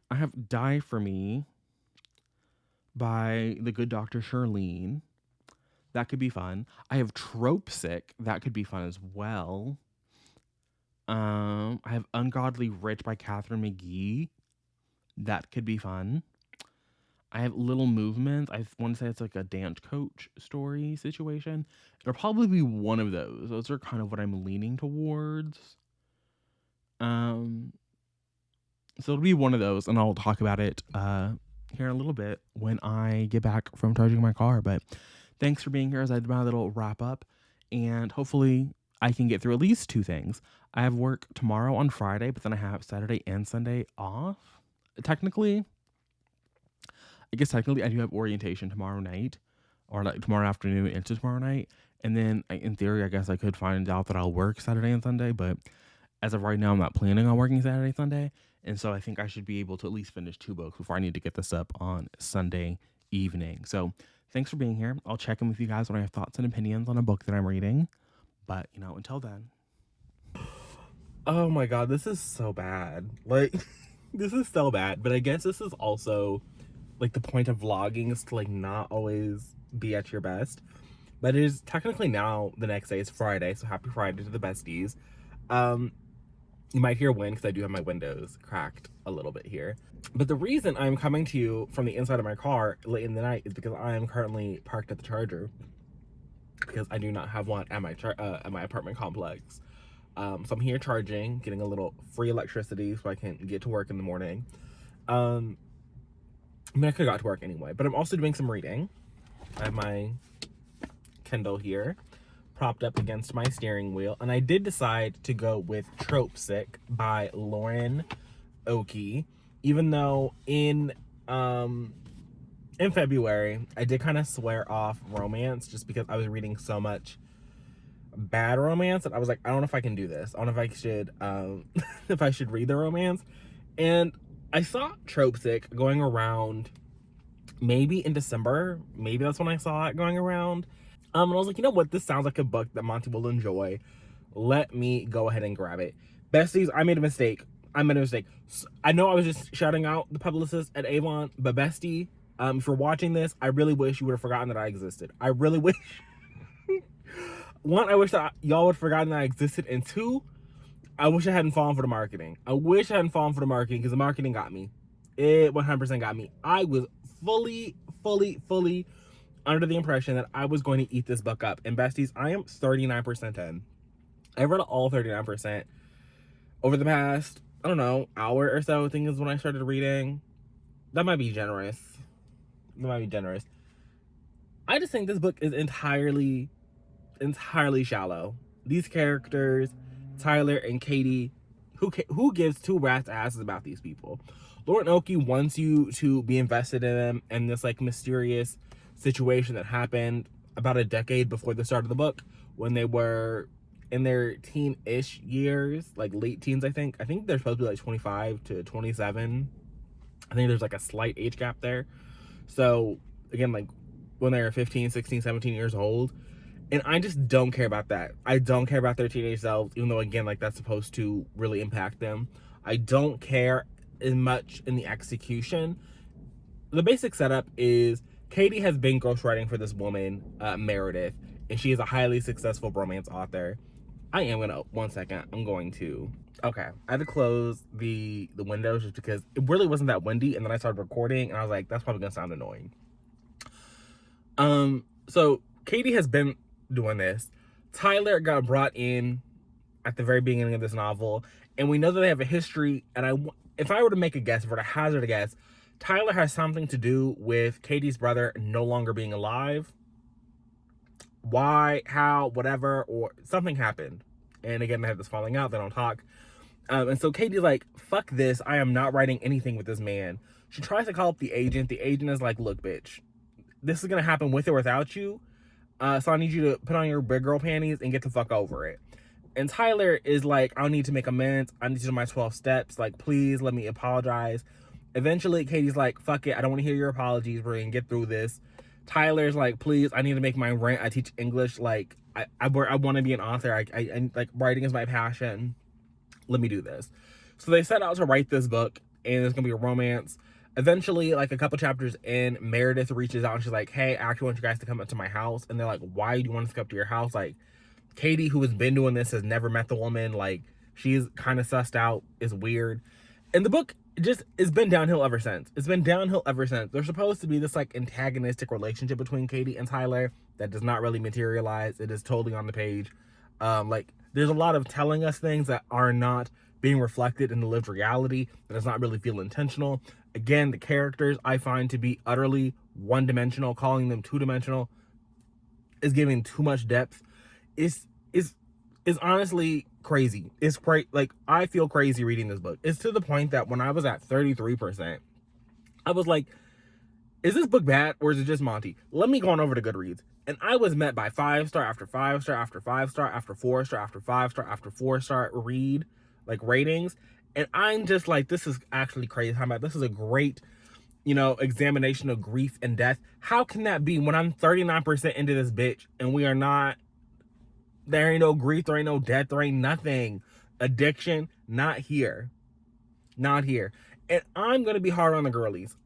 I have Die For Me by the good Dr. Shirlene. That could be fun. I have Trope Sick. That could be fun as well. I have Ungodly Rich by Catherine McGee. That could be fun. I have Little Movements. I want to say it's like a dance coach story situation. It'll probably be one of those. Those are kind of what I'm leaning towards. So it'll be one of those, and I'll talk about it here in a little bit when I get back from charging my car. But thanks for being here as I do my little wrap up, and hopefully I can get through at least two things. I have work tomorrow on Friday, but then I have Saturday and Sunday off. Technically, I do have orientation tomorrow night, or like tomorrow afternoon into tomorrow night. And then in theory, I guess I could find out that I'll work Saturday and Sunday, but as of right now, I'm not planning on working Saturday, Sunday. And so I think I should be able to at least finish two books before I need to get this up on Sunday evening. So thanks for being here. I'll check in with you guys when I have thoughts and opinions on a book that I'm reading. But, until then. Oh my God, this is so bad. Like, this is so bad. But I guess this is also, like, the point of vlogging is to, like, not always be at your best. But it is technically now the next day. It's Friday, so happy Friday to the besties. You might hear wind because I do have my windows cracked a little bit here. But the reason I'm coming to you from the inside of my car late in the night is because I am currently parked at the charger, because I do not have one at my apartment complex. So I'm here charging, getting a little free electricity so I can get to work in the morning. I could have got to work anyway, but I'm also doing some reading. I have my Kindle here propped up against my steering wheel, and I did decide to go with Trope Sick by Lauren Oki, even though in February I did kind of swear off romance just because I was reading so much bad romance that I was like, I don't know if I can do this. I don't know if I should if I should read the romance. And I saw Trope Sick going around maybe in December. Maybe that's when I saw it going around. And I was like, you know what? This sounds like a book that Monty will enjoy. Let me go ahead and grab it. Besties, I made a mistake. I know I was just shouting out the publicist at Avon, but Bestie, if you're watching this, I really wish you would have forgotten that I existed. I really wish. One, I wish that y'all would have forgotten that I existed. And two, I wish I hadn't fallen for the marketing. Because the marketing got me. It 100% got me. I was fully under the impression that I was going to eat this book up. And besties, I am 39% in. I've read all 39% over the past, I don't know, hour or so, I think is when I started reading. That might be generous. I just think this book is entirely shallow. These characters, Tyler and Katie, who gives two rat's asses about these people? Lauren Oki wants you to be invested in them and this like mysterious situation that happened about a decade before the start of the book when they were in their teen-ish years, like late teens, I think. I think they're supposed to be like 25 to 27. I think there's like a slight age gap there. So again, like when they're 15, 16, 17 years old. And I just don't care about that. I don't care about their teenage selves, even though, again, like that's supposed to really impact them. I don't care as much in the execution. The basic setup is Katie has been ghostwriting for this woman, Meredith, and she is a highly successful romance author. Okay, I had to close the windows just because it really wasn't that windy, and then I started recording, and I was like, that's probably gonna sound annoying. So Katie has been doing this. Tyler got brought in at the very beginning of this novel, and we know that they have a history, and if I were to make a guess, if I were to hazard a guess, Tyler has something to do with Katie's brother no longer being alive. Why, how, whatever, or something happened. And again, they have this falling out, they don't talk. And so Katie's like, fuck this, I am not writing anything with this man. She tries to call up the agent. The agent is like, look, bitch, this is gonna happen with or without you. So I need you to put on your big girl panties and get the fuck over it. And Tyler is like, I need to make amends. I need to do my 12 steps. Like, please let me apologize. Eventually, Katie's like, fuck it. I don't want to hear your apologies. We're going to get through this. Tyler's like, please, I need to make my rent. I teach English. Like, I want to be an author. I like, writing is my passion. Let me do this. So they set out to write this book, and it's going to be a romance. Eventually, like a couple chapters in, Meredith reaches out and she's like, hey, I actually want you guys to come up to my house. And they're like, why do you want us to come up to your house? Like, Katie, who has been doing this, has never met the woman. Like, she's kind of sussed out, is weird. And the book just has been downhill ever since. There's supposed to be this like antagonistic relationship between Katie and Tyler that does not really materialize. It is totally on the page. Like, there's a lot of telling us things that are not being reflected in the lived reality, that does not really feel intentional. Again, the characters I find to be utterly one-dimensional. Calling them two-dimensional is giving too much depth. Is honestly crazy. It's great. Like, I feel crazy reading this book. It's to the point that when I was at 33%, I was like, is this book bad or is it just Monty? Let me go on over to Goodreads. And I was met by 5-star after 5-star after 5-star after 4-star after 5-star after 4-star read, like, ratings. And I'm just like, this is actually crazy. This is a great, examination of grief and death. How can that be when I'm 39% into this bitch and we are not, there ain't no grief, there ain't no death, there ain't nothing. Addiction, not here. And I'm going to be hard on the girlies.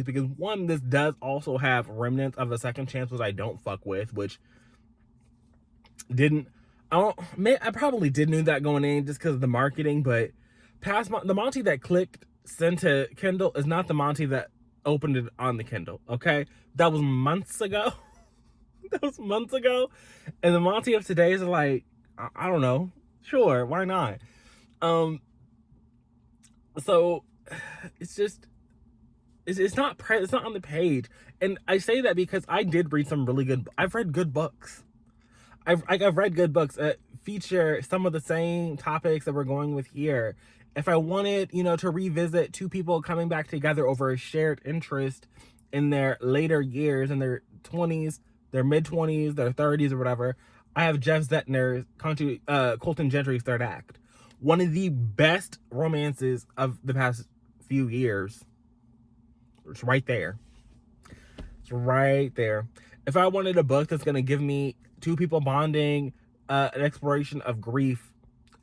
Because one, this does also have remnants of a second chance, which I don't fuck with, which I probably did know that going in just because of the marketing, but the Monty that clicked sent to Kindle is not the Monty that opened it on the Kindle, okay? That was months ago. And the Monty of today is like, I don't know. Sure, why not? So it's just, it's not on the page. And I say that because I did read some really good, I've read good books. I've read good books that feature some of the same topics that we're going with here. if I wanted, you know, to revisit two people coming back together over a shared interest in their later years, in their 20s, their mid-20s, their 30s, or whatever, I have Jeff Zetner's Colton Gentry's Third Act. One of the best romances of the past few years. It's right there. It's right there. If I wanted a book that's going to give me two people bonding, an exploration of grief,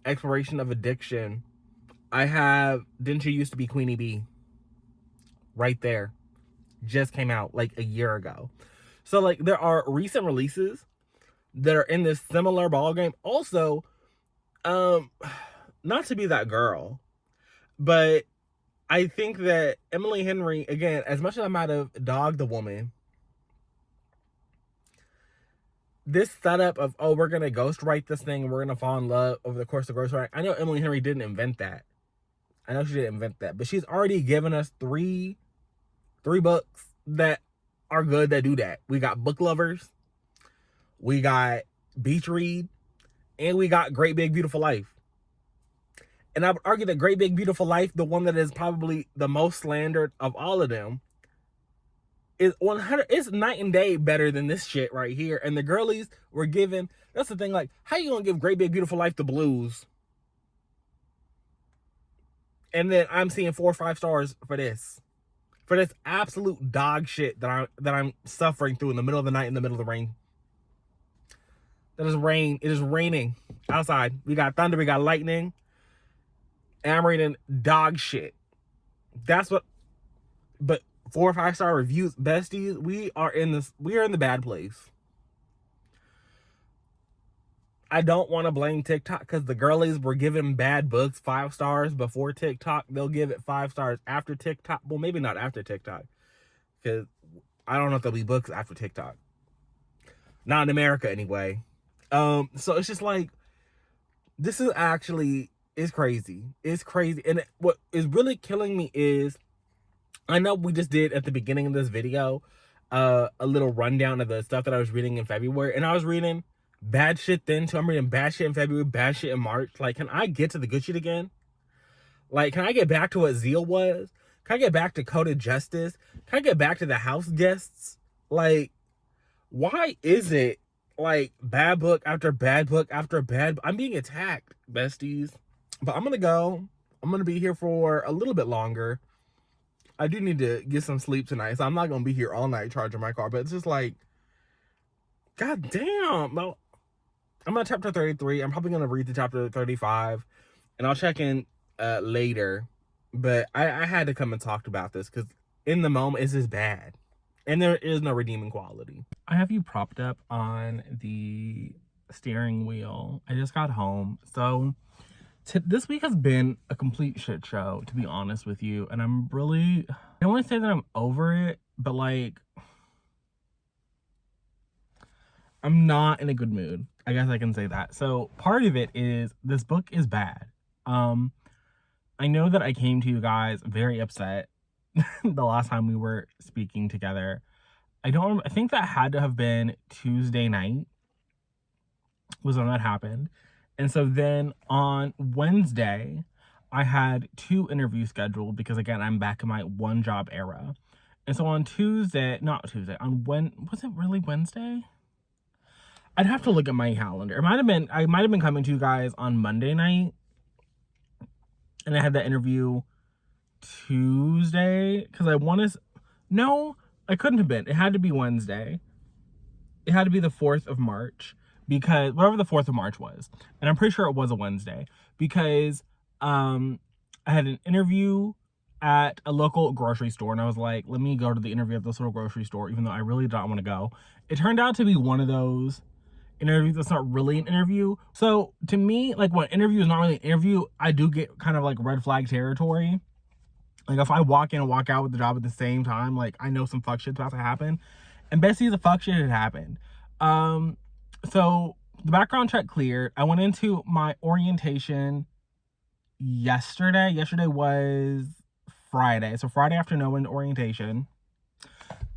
exploration of addiction, I have Didn't You Used to Be Queenie Bee? Right there. Just came out like a year ago. So like there are recent releases that are in this similar ballgame. Also, not to be that girl, but I think that Emily Henry, again, as much as I might have dogged the woman, this setup of, oh, we're going to ghostwrite this thing and we're going to fall in love over the course of ghostwriting. I know Emily Henry didn't invent that. I know she didn't invent that. But she's already given us three books that are good that do that. We got Book Lovers, we got Beach Read, and we got Great Big Beautiful Life. And I would argue that Great Big Beautiful Life, the one that is probably the most slandered of all of them, is 100. It's night and day better than this shit right here. And the girlies were given. That's the thing. Like, how you gonna give Great Big Beautiful Life the blues? And then I'm seeing 4 or 5 stars for this absolute dog shit that I'm suffering through in the middle of the night, in the middle of the rain. That is rain. It is raining outside. We got thunder. We got lightning. And I'm reading dog shit. That's what. But 4 or 5 star reviews, besties. We are in the bad place. I don't want to blame TikTok because the girlies were giving bad books 5 stars before TikTok. They'll give it 5 stars after TikTok. Well, maybe not after TikTok, because I don't know if there'll be books after TikTok. Not in America, anyway. So it's just like, this is actually is crazy. It's crazy. And what is really killing me is, I know we just did at the beginning of this video a little rundown of the stuff that I was reading in February, and I was reading bad shit then too. I'm reading bad shit in February, bad shit in March. Like, can I get to the good shit again? Like, can I get back to what Zeal was? Can I get back to Coded Justice? Can I get back to the house guests? Like, why is it like bad book after bad book after bad? I'm being attacked, besties. But I'm gonna go. I'm gonna be here for a little bit longer. I do need to get some sleep tonight, so I'm not gonna be here all night charging my car. But it's just like, god damn. Well, I'm on chapter 33. I'm probably gonna read to chapter 35, and I'll check in later. But I had to come and talk about this because in the moment, it's just bad, and there is no redeeming quality. I have you propped up on the steering wheel. I just got home, so this week has been a complete shit show, to be honest with you. And I'm really, I don't want to say that I'm over it, but like, I'm not in a good mood. I guess I can say that. So part of it is this book is bad. I know that I came to you guys very upset the last time we were speaking together. I think that had to have been Tuesday night was when that happened. And so then on Wednesday, I had 2 interviews scheduled because, again, I'm back in my one job era. And so on Tuesday, was it really Wednesday? I'd have to look at my calendar. I might have been coming to you guys on Monday night. And I had that interview Tuesday because no, I couldn't have been. It had to be Wednesday. It had to be the 4th of March. Because whatever the 4th of March was, and I'm pretty sure it was a Wednesday, because I had an interview at a local grocery store, and I was like, let me go to the interview at this little grocery store, even though I really don't want to go. It turned out to be one of those interviews that's not really an interview. So to me, like, when an interview is not really an interview, I do get kind of like red flag territory. Like, if I walk in and walk out with the job at the same time, like, I know some fuck shit's about to happen. And basically the fuck shit had happened. So the background check cleared. I went into my orientation yesterday. Yesterday was Friday. So Friday afternoon, went to orientation.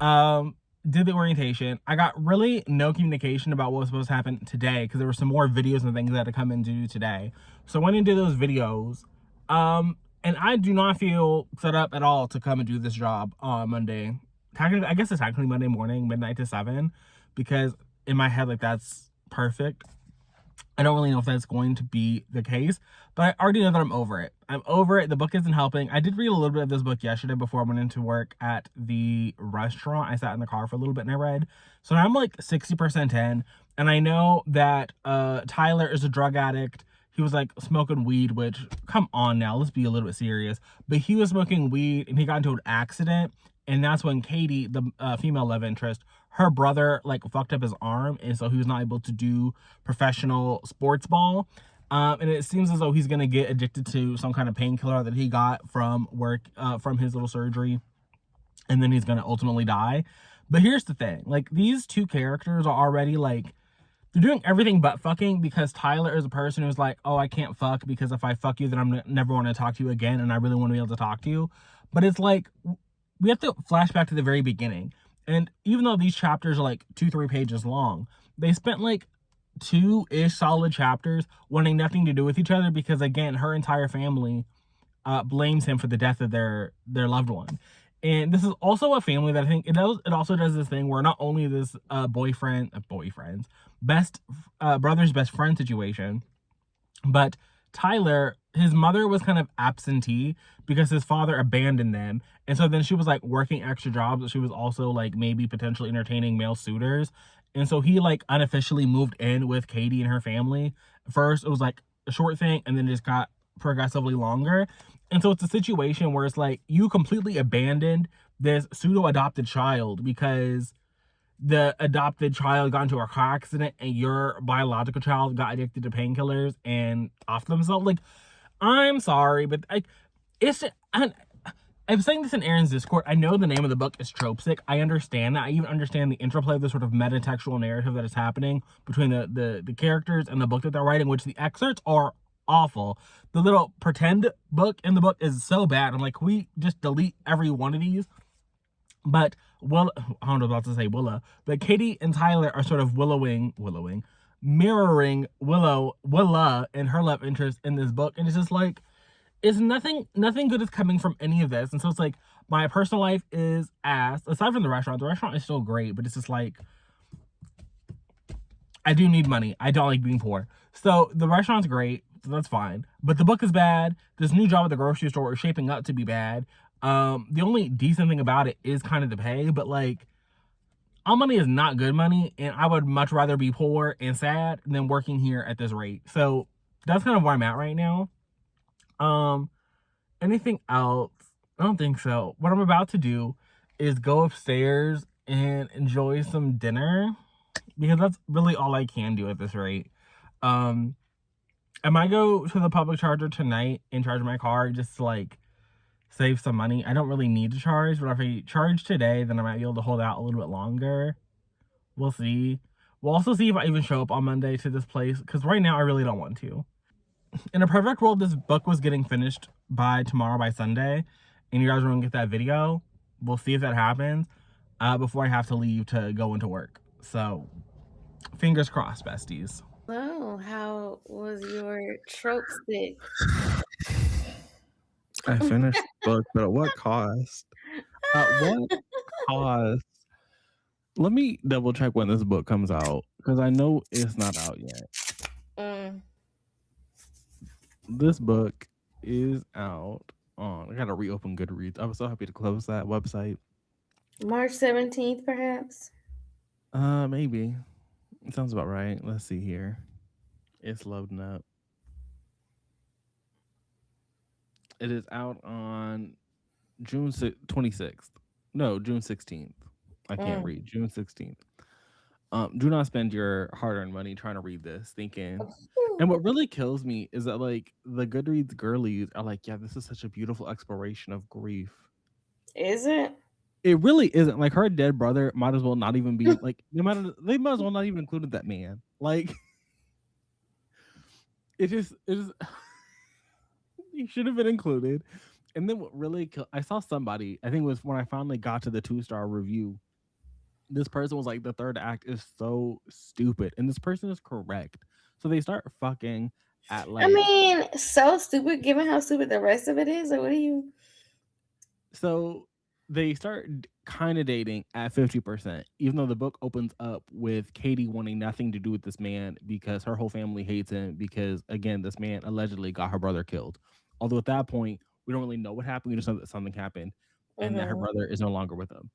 Did the orientation. I got really no communication about what was supposed to happen today because there were some more videos and things that had to come in to do today. So I went into those videos. And I do not feel set up at all to come and do this job on Monday. Technically, I guess it's technically Monday morning, midnight to 7, because in my head, like, that's perfect. I don't really know if that's going to be the case, but I already know that I'm over it. I'm over it. The book isn't helping. I did read a little bit of this book yesterday before I went into work at the restaurant. I sat in the car for a little bit and I read. So now I'm like 60% in. And I know that Tyler is a drug addict. He was like smoking weed, which, come on now, let's be a little bit serious. But he was smoking weed and he got into an accident. And that's when Katie, the female love interest, her brother like fucked up his arm, and so he was not able to do professional sports ball. And it seems as though he's gonna get addicted to some kind of painkiller that he got from work, from his little surgery, and then he's gonna ultimately die. But here's the thing: like, these two characters are already like, they're doing everything but fucking, because Tyler is a person who's like, oh, I can't fuck because if I fuck you, then I'm never want to talk to you again, and I really want to be able to talk to you. But it's like, we have to flash back to the very beginning. And even though these chapters are like 2-3 pages long, they spent like 2-ish solid chapters wanting nothing to do with each other, because again, her entire family blames him for the death of their loved one. And this is also a family that I think it also does this thing where not only this boyfriend's best brother's best friend situation, but Tyler, his mother was kind of absentee because his father abandoned them. And so then she was like working extra jobs, but she was also like maybe potentially entertaining male suitors. And so he like unofficially moved in with Katie and her family. First, it was like a short thing, and then it just got progressively longer. And so it's a situation where it's like you completely abandoned this pseudo adopted child because the adopted child got into a car accident and your biological child got addicted to painkillers and off themselves. Like, I'm sorry, but it's I'm saying this in Aaron's Discord. I know the name of the book is Tropesick. I understand that. I even understand the interplay of the sort of metatextual narrative that is happening between the characters and the book that they're writing, which the excerpts are awful. The little pretend book in the book is so bad. I'm like, can we just delete every one of these? But I don't know about to say Willa, but Katie and Tyler are sort of mirroring Willa and her love interest in this book, and it's just like, it's nothing good is coming from any of this. And so it's like, my personal life is ass. Aside from the restaurant is still great, but it's just like, I do need money. I don't like being poor. So the restaurant's great, so that's fine. But the book is bad. This new job at the grocery store is shaping up to be bad. The only decent thing about it is kind of the pay, but like, all money is not good money, and I would much rather be poor and sad than working here at this rate. So that's kind of where I'm at right now. Anything else? I don't think so. What I'm about to do is go upstairs and enjoy some dinner, because that's really all I can do at this rate. I might go to the public charger tonight and charge my car just to like save some money. I don't really need to charge, but if I charge today, then I might be able to hold out a little bit longer. We'll see. We'll also see if I even show up on Monday to this place, because right now I really don't want to. In a perfect world, this book was getting finished by tomorrow, by Sunday, and you guys are going to get that video. We'll see if that happens before I have to leave to go into work. So, fingers crossed, besties. Oh, how was your trope stick? I finished the book, but at what cost? At what cost? Let me double check when this book comes out, because I know it's not out yet. Mm. This book is out on. I gotta reopen Goodreads. I was so happy to close that website. March 17th, perhaps? Maybe. It sounds about right. Let's see here. It's loading up. It is out on June 26th. No, June 16th. I can't read. June 16th. Do not spend your hard-earned money trying to read this thinking. And what really kills me is that like the Goodreads girlies are like, yeah, this is such a beautiful exploration of grief. Is it? It really isn't. Like, her dead brother might as well not even be like, they might as well not even included that man. Like, it is he should have been included. And then what really I saw somebody, I think it was when I finally got to the 2-star review, this person was like, the third act is so stupid, and this person is correct. So they start fucking, at I like mean, so stupid given how stupid the rest of it is. Like, what do you? so they start kind of dating at 50%, even though the book opens up with Katie wanting nothing to do with this man because her whole family hates him because again, this man allegedly got her brother killed. Although at that point, we don't really know what happened. We just know that something happened and that her Mm-hmm. brother is no longer with them.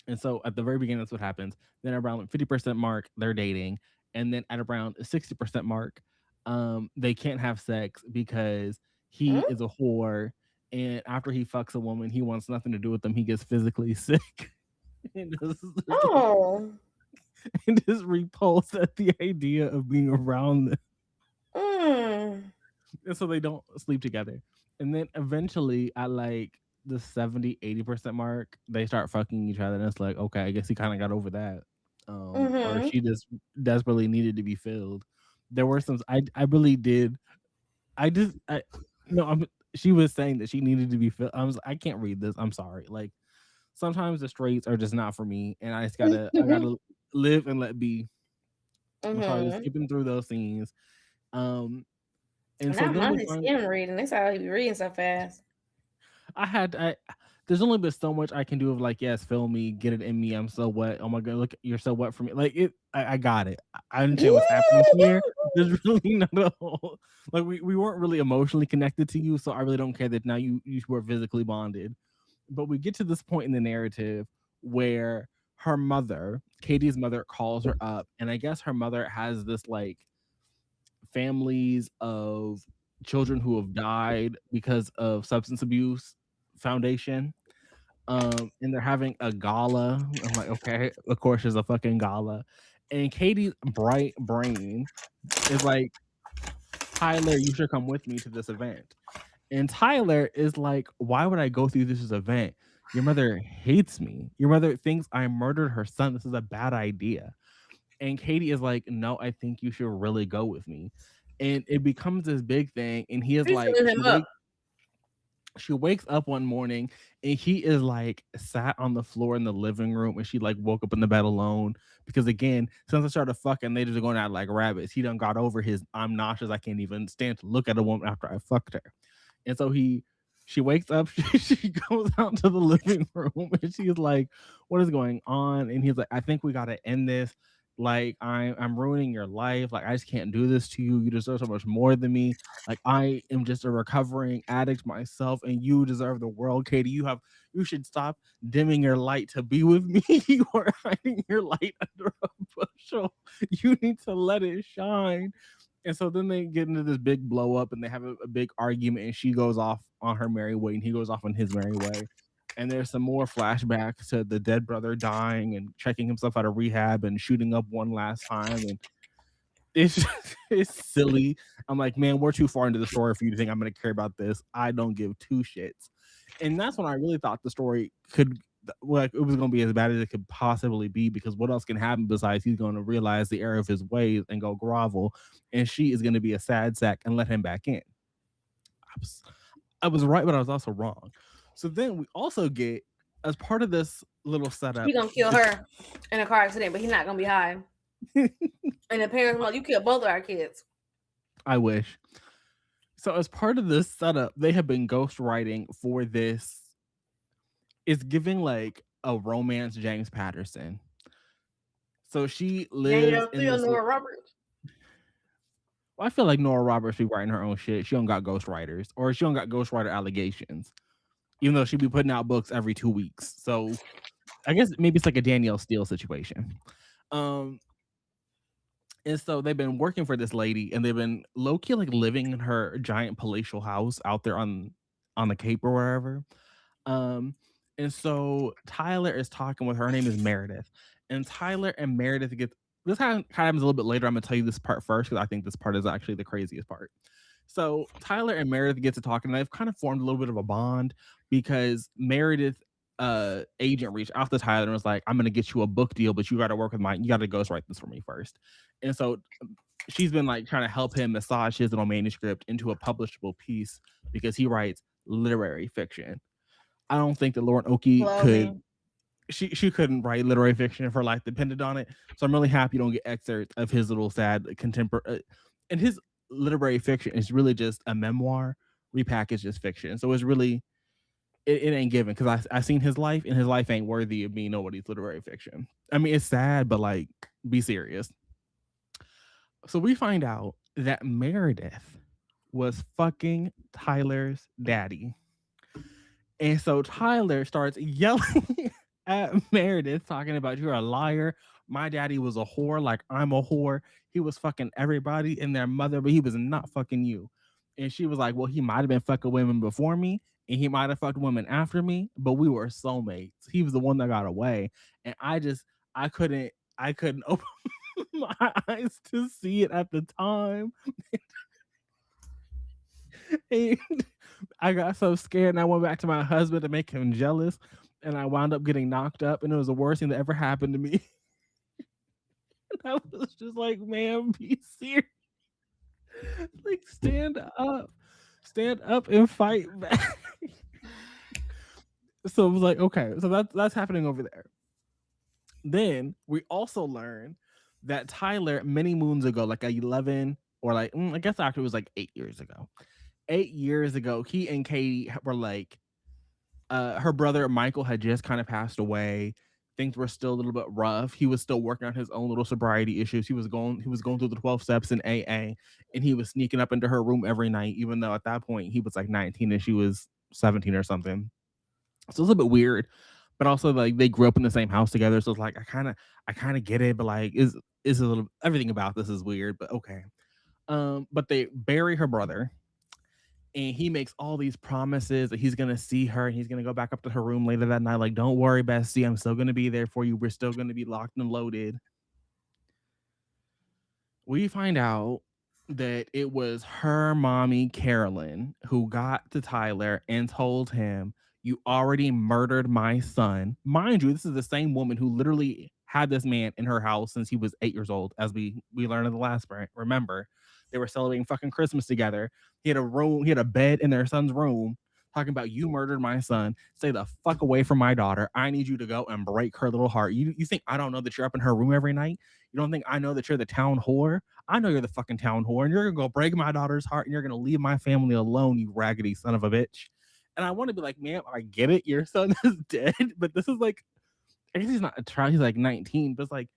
And so at the very beginning, that's what happens. Then around 50% mark, they're dating. And then at around 60% mark, they can't have sex because he is a whore. And after he fucks a woman, he wants nothing to do with them. He gets physically sick and Oh. and is repulsed at the idea of being around them. Mm. And so they don't sleep together. And then eventually at like the 70-80% mark, they start fucking each other. And it's like, okay, I guess he kind of got over that. Or Mm-hmm. she just desperately needed to be filled. There were some I really did. I just I no, she was saying that she needed to be filled. I can't read this. I'm sorry. Like sometimes the straights are just not for me. And I gotta live and let be. So I was Mm-hmm. skipping through those scenes. Um and so Not then we Monty find skim reading. That's how he be reading so fast. I there's only been so much I can do of like, yes, fill me, get it in me. I'm so wet. Oh my god, look, you're so wet for me. Like it, I got it. I understand what's happening here. There's really not a whole like we weren't really emotionally connected to you, so I really don't care that now you were physically bonded. But we get to this point in the narrative where her mother, Katie's mother, calls her up, and I guess her mother has this like families of children who have died because of substance abuse foundation. And they're having a gala. I'm like, okay, of course there's a fucking gala. And Katie's bright brain is like, Tyler, you should come with me to this event. And Tyler is like, why would I go through this event? Your mother hates me. Your mother thinks I murdered her son. This is a bad idea. And Katie is like, no, I think you should really go with me. And it becomes this big thing. And he is She's like, filling him up. she wakes up one morning and he is like sat on the floor in the living room and she like woke up in the bed alone because again since I started fucking they just going out like rabbits. He done got over his I'm nauseous, I can't even stand to look at a woman after I fucked her. And so she wakes up, she goes out to the living room and she's like, what is going on? And he's like, I think we gotta end this. Like I'm ruining your life. Like I just can't do this to you. You deserve so much more than me. Like I am just a recovering addict myself, and you deserve the world, Katie. You should stop dimming your light to be with me. You are hiding your light under a bushel. You need to let it shine. And so then they get into this big blow up and they have a big argument, and she goes off on her merry way, and he goes off on his merry way. And there's some more flashbacks to the dead brother dying and checking himself out of rehab and shooting up one last time. And it's it's silly. I'm like, man, we're too far into the story for you to think I'm gonna care about this. I don't give two shits. And that's when I really thought the story could like it was gonna be as bad as it could possibly be because what else can happen besides he's gonna realize the error of his ways and go grovel, and she is gonna be a sad sack and let him back in. was, I was right, but I was also wrong. So then we also get, as part of this little setup, He gonna kill her in a car accident, but he's not gonna be high. And the parents like, you killed both of our kids. I wish. So as part of this setup, they have been ghostwriting for this. It's giving like a romance James Patterson. So she lives in this. Nora Roberts. Well, I feel like Nora Roberts be writing her own shit. She don't got ghostwriters, or she don't got ghostwriter allegations, even though she be putting out books every 2 weeks. So I guess maybe it's like a Danielle Steele situation. And so they've been working for this lady, and they've been low key like living in her giant palatial house out there on the Cape or wherever. And so Tyler is talking with her. Her name is Meredith, and Tyler and Meredith get this kind of happens a little bit later. I'm gonna tell you this part first because I think this part is actually the craziest part. So Tyler and Meredith get to talking, and they've kind of formed a little bit of a bond because Meredith agent reached out to Tyler and was like, I'm gonna get you a book deal, but you gotta work with you gotta ghostwrite this for me first. And so she's been like trying to help him massage his little manuscript into a publishable piece because he writes literary fiction. I don't think that Lauren Oakey could. She couldn't write literary fiction if her life depended on it. So I'm really happy you don't get excerpts of his little sad contemporary and his literary fiction is really just a memoir repackaged as fiction. So it's really it ain't given because I seen his life and his life ain't worthy of being nobody's literary fiction. I mean, it's sad, but like, be serious. So we find out that Meredith was fucking Tyler's daddy. And so Tyler starts yelling at Meredith, talking about you're a liar. My daddy was a whore, like I'm a whore. He was fucking everybody and their mother, but he was not fucking you. And she was like, well, he might have been fucking women before me, and he might have fucked women after me, but we were soulmates. He was the one that got away. And I couldn't open my eyes to see it at the time. And I got so scared and I went back to my husband to make him jealous. And I wound up getting knocked up, and it was the worst thing that ever happened to me. And I was just like, man, be serious. Like, stand up and fight back. So it was like, okay, so that's happening over there. Then we also learn that Tyler, many moons ago, like 11 or like, I guess actually it was like 8 years ago. 8 years ago, he and Katie were like, her brother Michael had just kind of passed away. Things were still a little bit rough. He was still working on his own little sobriety issues. He was going through the 12 steps in AA, and he was sneaking up into her room every night, even though at that point he was like 19 and she was 17 or something. So it's a little bit weird, but also like they grew up in the same house together. So it's like I kind of get it, but like is a little everything about this is weird, but okay. But they bury her brother, and he makes all these promises that he's gonna see her and he's gonna go back up to her room later that night. Like, don't worry, bestie, I'm still gonna be there for you. We're still gonna be locked and loaded. We find out that it was her mommy, Carolyn, who got to Tyler and told him, you already murdered my son. Mind you, this is the same woman who literally had this man in her house since he was 8 years old, as we learned in the last part. Remember, they were celebrating fucking Christmas together. He had a bed in their son's room, talking about you murdered my son. Stay the fuck away from my daughter. I need you to go and break her little heart. You think I don't know that you're up in her room every night? You don't think I know that you're the town whore? I know you're the fucking town whore, and you're gonna go break my daughter's heart, and you're gonna leave my family alone, you raggedy son of a bitch. And I want to be like, man, I get it. Your son is dead, but this is like, I guess he's not a child. He's like 19, but it's like,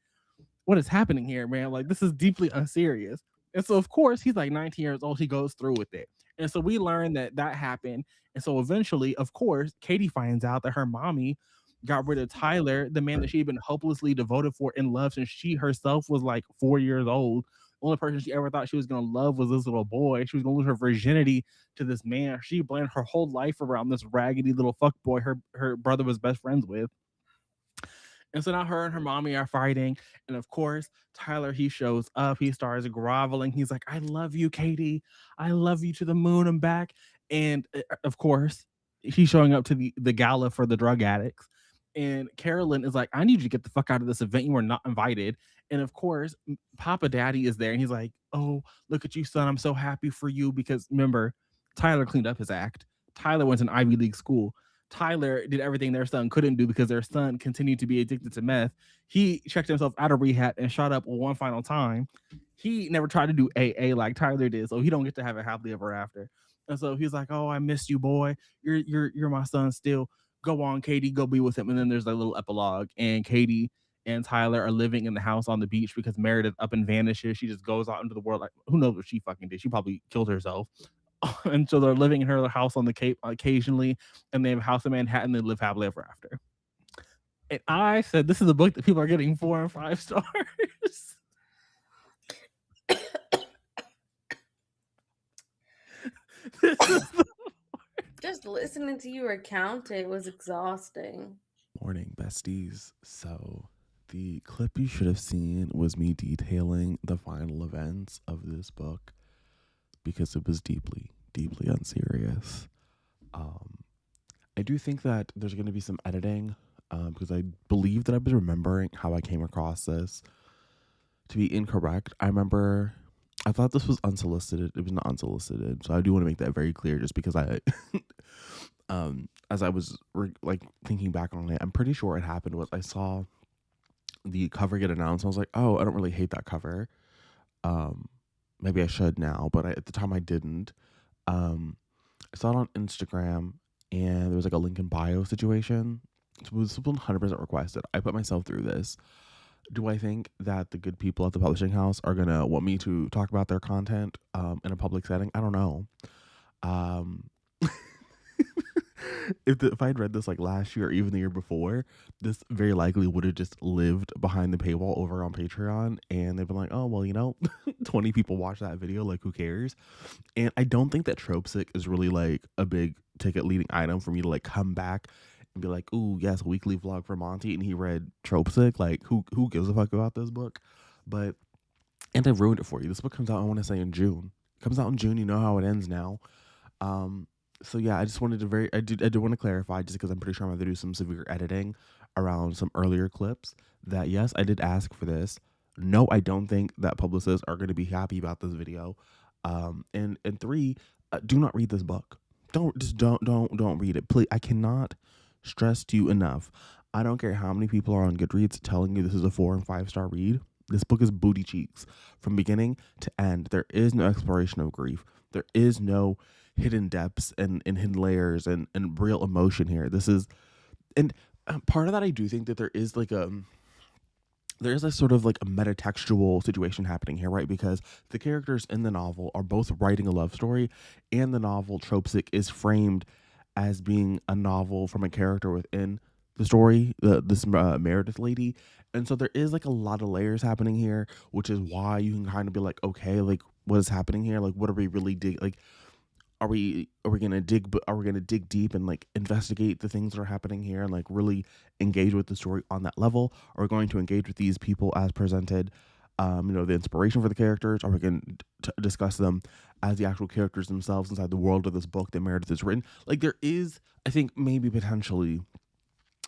what is happening here, man? Like, this is deeply unserious. And so, of course, he's like 19 years old. He goes through with it. And so we learn that happened. And so eventually, of course, Katie finds out that her mommy got rid of Tyler, the man that she'd been hopelessly devoted for and loved since she herself was like 4 years old. The only person she ever thought she was going to love was this little boy. She was going to lose her virginity to this man. She blamed her whole life around this raggedy little fuck boy her brother was best friends with. And so now her and her mommy are fighting. And of course, Tyler, he shows up. He starts groveling. He's like, I love you, Katie. I love you to the moon and back. And of course, he's showing up to the gala for the drug addicts. And Carolyn is like, I need you to get the fuck out of this event. You are not invited. And of course, Papa Daddy is there. And he's like, oh, look at you, son. I'm so happy for you. Because remember, Tyler cleaned up his act. Tyler went to an Ivy League school. Tyler did everything their son couldn't do because their son continued to be addicted to meth. He checked himself out of rehab and shot up one final time. He never tried to do AA like Tyler did, so he don't get to have it happily ever after. And so he's like, "Oh, I missed you, boy. You're my son still. Go on, Katie. Go be with him." And then there's a little epilogue, and Katie and Tyler are living in the house on the beach because Meredith up and vanishes. She just goes out into the world like who knows what she fucking did. She probably killed herself. And so they're living in her house on the Cape occasionally, and they have a house in Manhattan. They live happily ever after. And I said, this is a book that people are getting 4 and 5 stars. Just listening to you recount it was exhausting. Morning, besties. So the clip you should have seen was me detailing the final events of this book, because it was deeply, deeply unserious. I do think that there's going to be some editing because I believe that I've been remembering how I came across this to be incorrect. I thought this was unsolicited. It was not unsolicited. So I do want to make that very clear just because I, as I was thinking back on it, I'm pretty sure it happened was I saw the cover get announced. I was like, oh, I don't really hate that cover. maybe I should now, but at the time I didn't. Um, I saw it on Instagram, and there was like a link in bio situation. It was 100% requested. I put myself through this. Do I think that the good people at the publishing house are gonna want me to talk about their content in a public setting? I don't know. Um, if I'd read this like last year or even the year before, this very likely would have just lived behind the paywall over on Patreon, and they've been like, oh well, 20 people watch that video, like who cares? And I don't think that Tropesick is really like a big ticket leading item for me to like come back and be like, ooh, yes, a weekly vlog for Monty, and he read Tropesick. Like, who gives a fuck about this book? But and I ruined it for you. This book comes out, I want to say, in June. It comes out in June. You know how it ends now. So yeah, I just wanted to I do want to clarify, just because I'm pretty sure I'm going to do some severe editing around some earlier clips, that yes, I did ask for this. No, I don't think that publicists are going to be happy about this video. And three, do not read this book. Don't read it. Please, I cannot stress to you enough. I don't care how many people are on Goodreads telling you this is a 4 and 5-star read. This book is booty cheeks from beginning to end. There is no exploration of grief. There is no hidden depths and hidden layers and real emotion here. This is, and part of that, I do think that there is a sort of like a metatextual situation happening here, right? Because the characters in the novel are both writing a love story, and the novel Tropesick is framed as being a novel from a character within the story, this Meredith lady. And so there is like a lot of layers happening here, which is why you can kind of be like, okay, like what is happening here? Like, what are we really like? Are we gonna dig deep and like investigate the things that are happening here and like really engage with the story on that level? Are we going to engage with these people as presented? The inspiration for the characters? Are we going to discuss them as the actual characters themselves inside the world of this book that Meredith has written? Like, there is, I think, maybe potentially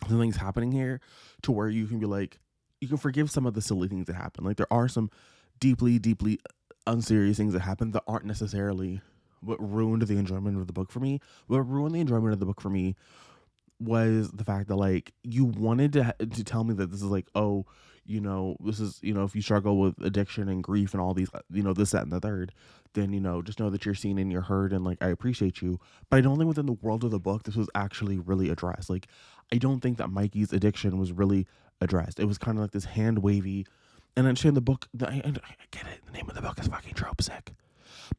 some things happening here to where you can be like, you can forgive some of the silly things that happen. Like, there are some deeply, deeply unserious things that happen that aren't necessarily what ruined the enjoyment of the book for me. What ruined the enjoyment of the book for me was the fact that like you wanted to tell me that this is like, oh, this is, if you struggle with addiction and grief and all these, this, that, and the third, then, just know that you're seen and you're heard, and like I appreciate you. But I don't think within the world of the book this was actually really addressed. Like, I don't think that Mikey's addiction was really addressed. It was kind of like this hand wavy, and then in the book, I get it, the name of the book is fucking Tropesick.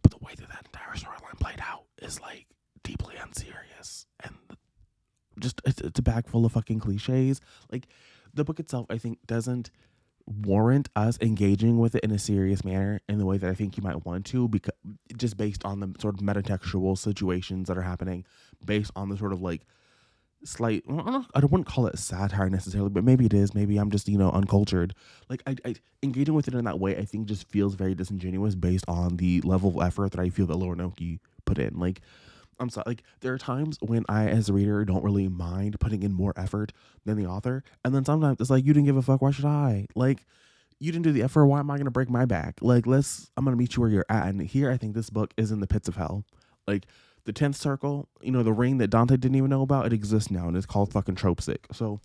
But the way that entire storyline played out is like deeply unserious, and just it's a bag full of fucking cliches. Like, the book itself, I think, doesn't warrant us engaging with it in a serious manner in the way that I think you might want to, because just based on the sort of metatextual situations that are happening, based on the sort of like slight, I wouldn't call it satire necessarily, but maybe it is. Maybe I'm just, uncultured. Like, I engaging with it in that way, I think just feels very disingenuous based on the level of effort that I feel that Laura Noki put in. Like, I'm sorry, like, there are times when I, as a reader, don't really mind putting in more effort than the author. And then sometimes it's like, you didn't give a fuck, why should I? Like, you didn't do the effort, why am I going to break my back? Like, I'm going to meet you where you're at. And here, I think this book is in the pits of hell. Like, the 10th circle, the ring that Dante didn't even know about, it exists now, and it's called fucking Tropesick. So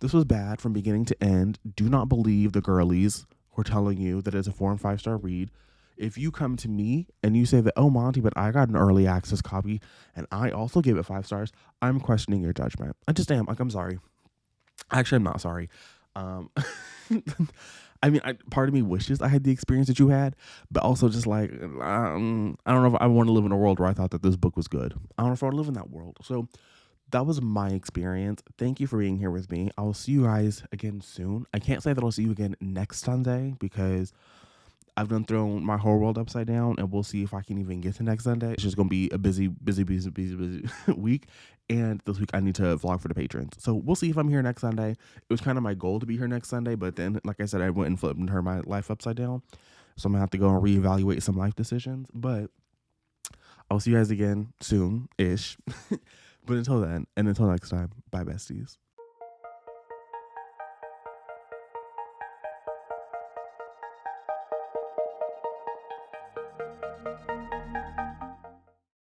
this was bad from beginning to end. Do not believe the girlies who are telling you that it's a 4 and 5-star read. If you come to me and you say that, oh, Monty, but I got an early access copy and I also gave it 5 stars, I'm questioning your judgment. I just am. Like, I'm sorry. Actually, I'm not sorry. I mean, part of me wishes I had the experience that you had, but also just like, I don't know if I want to live in a world where I thought that this book was good. I don't know if I want to live in that world. So that was my experience. Thank you for being here with me. I will see you guys again soon. I can't say that I'll see you again next Sunday because I've done thrown my whole world upside down, and we'll see if I can even get to next Sunday. It's just going to be a busy week. And this week I need to vlog for the patrons. So we'll see if I'm here next Sunday. It was kind of my goal to be here next Sunday, but then, like I said, I went and flipped and turned my life upside down. So I'm going to have to go and reevaluate some life decisions. But I'll see you guys again soon-ish. But until then, and until next time, bye, besties.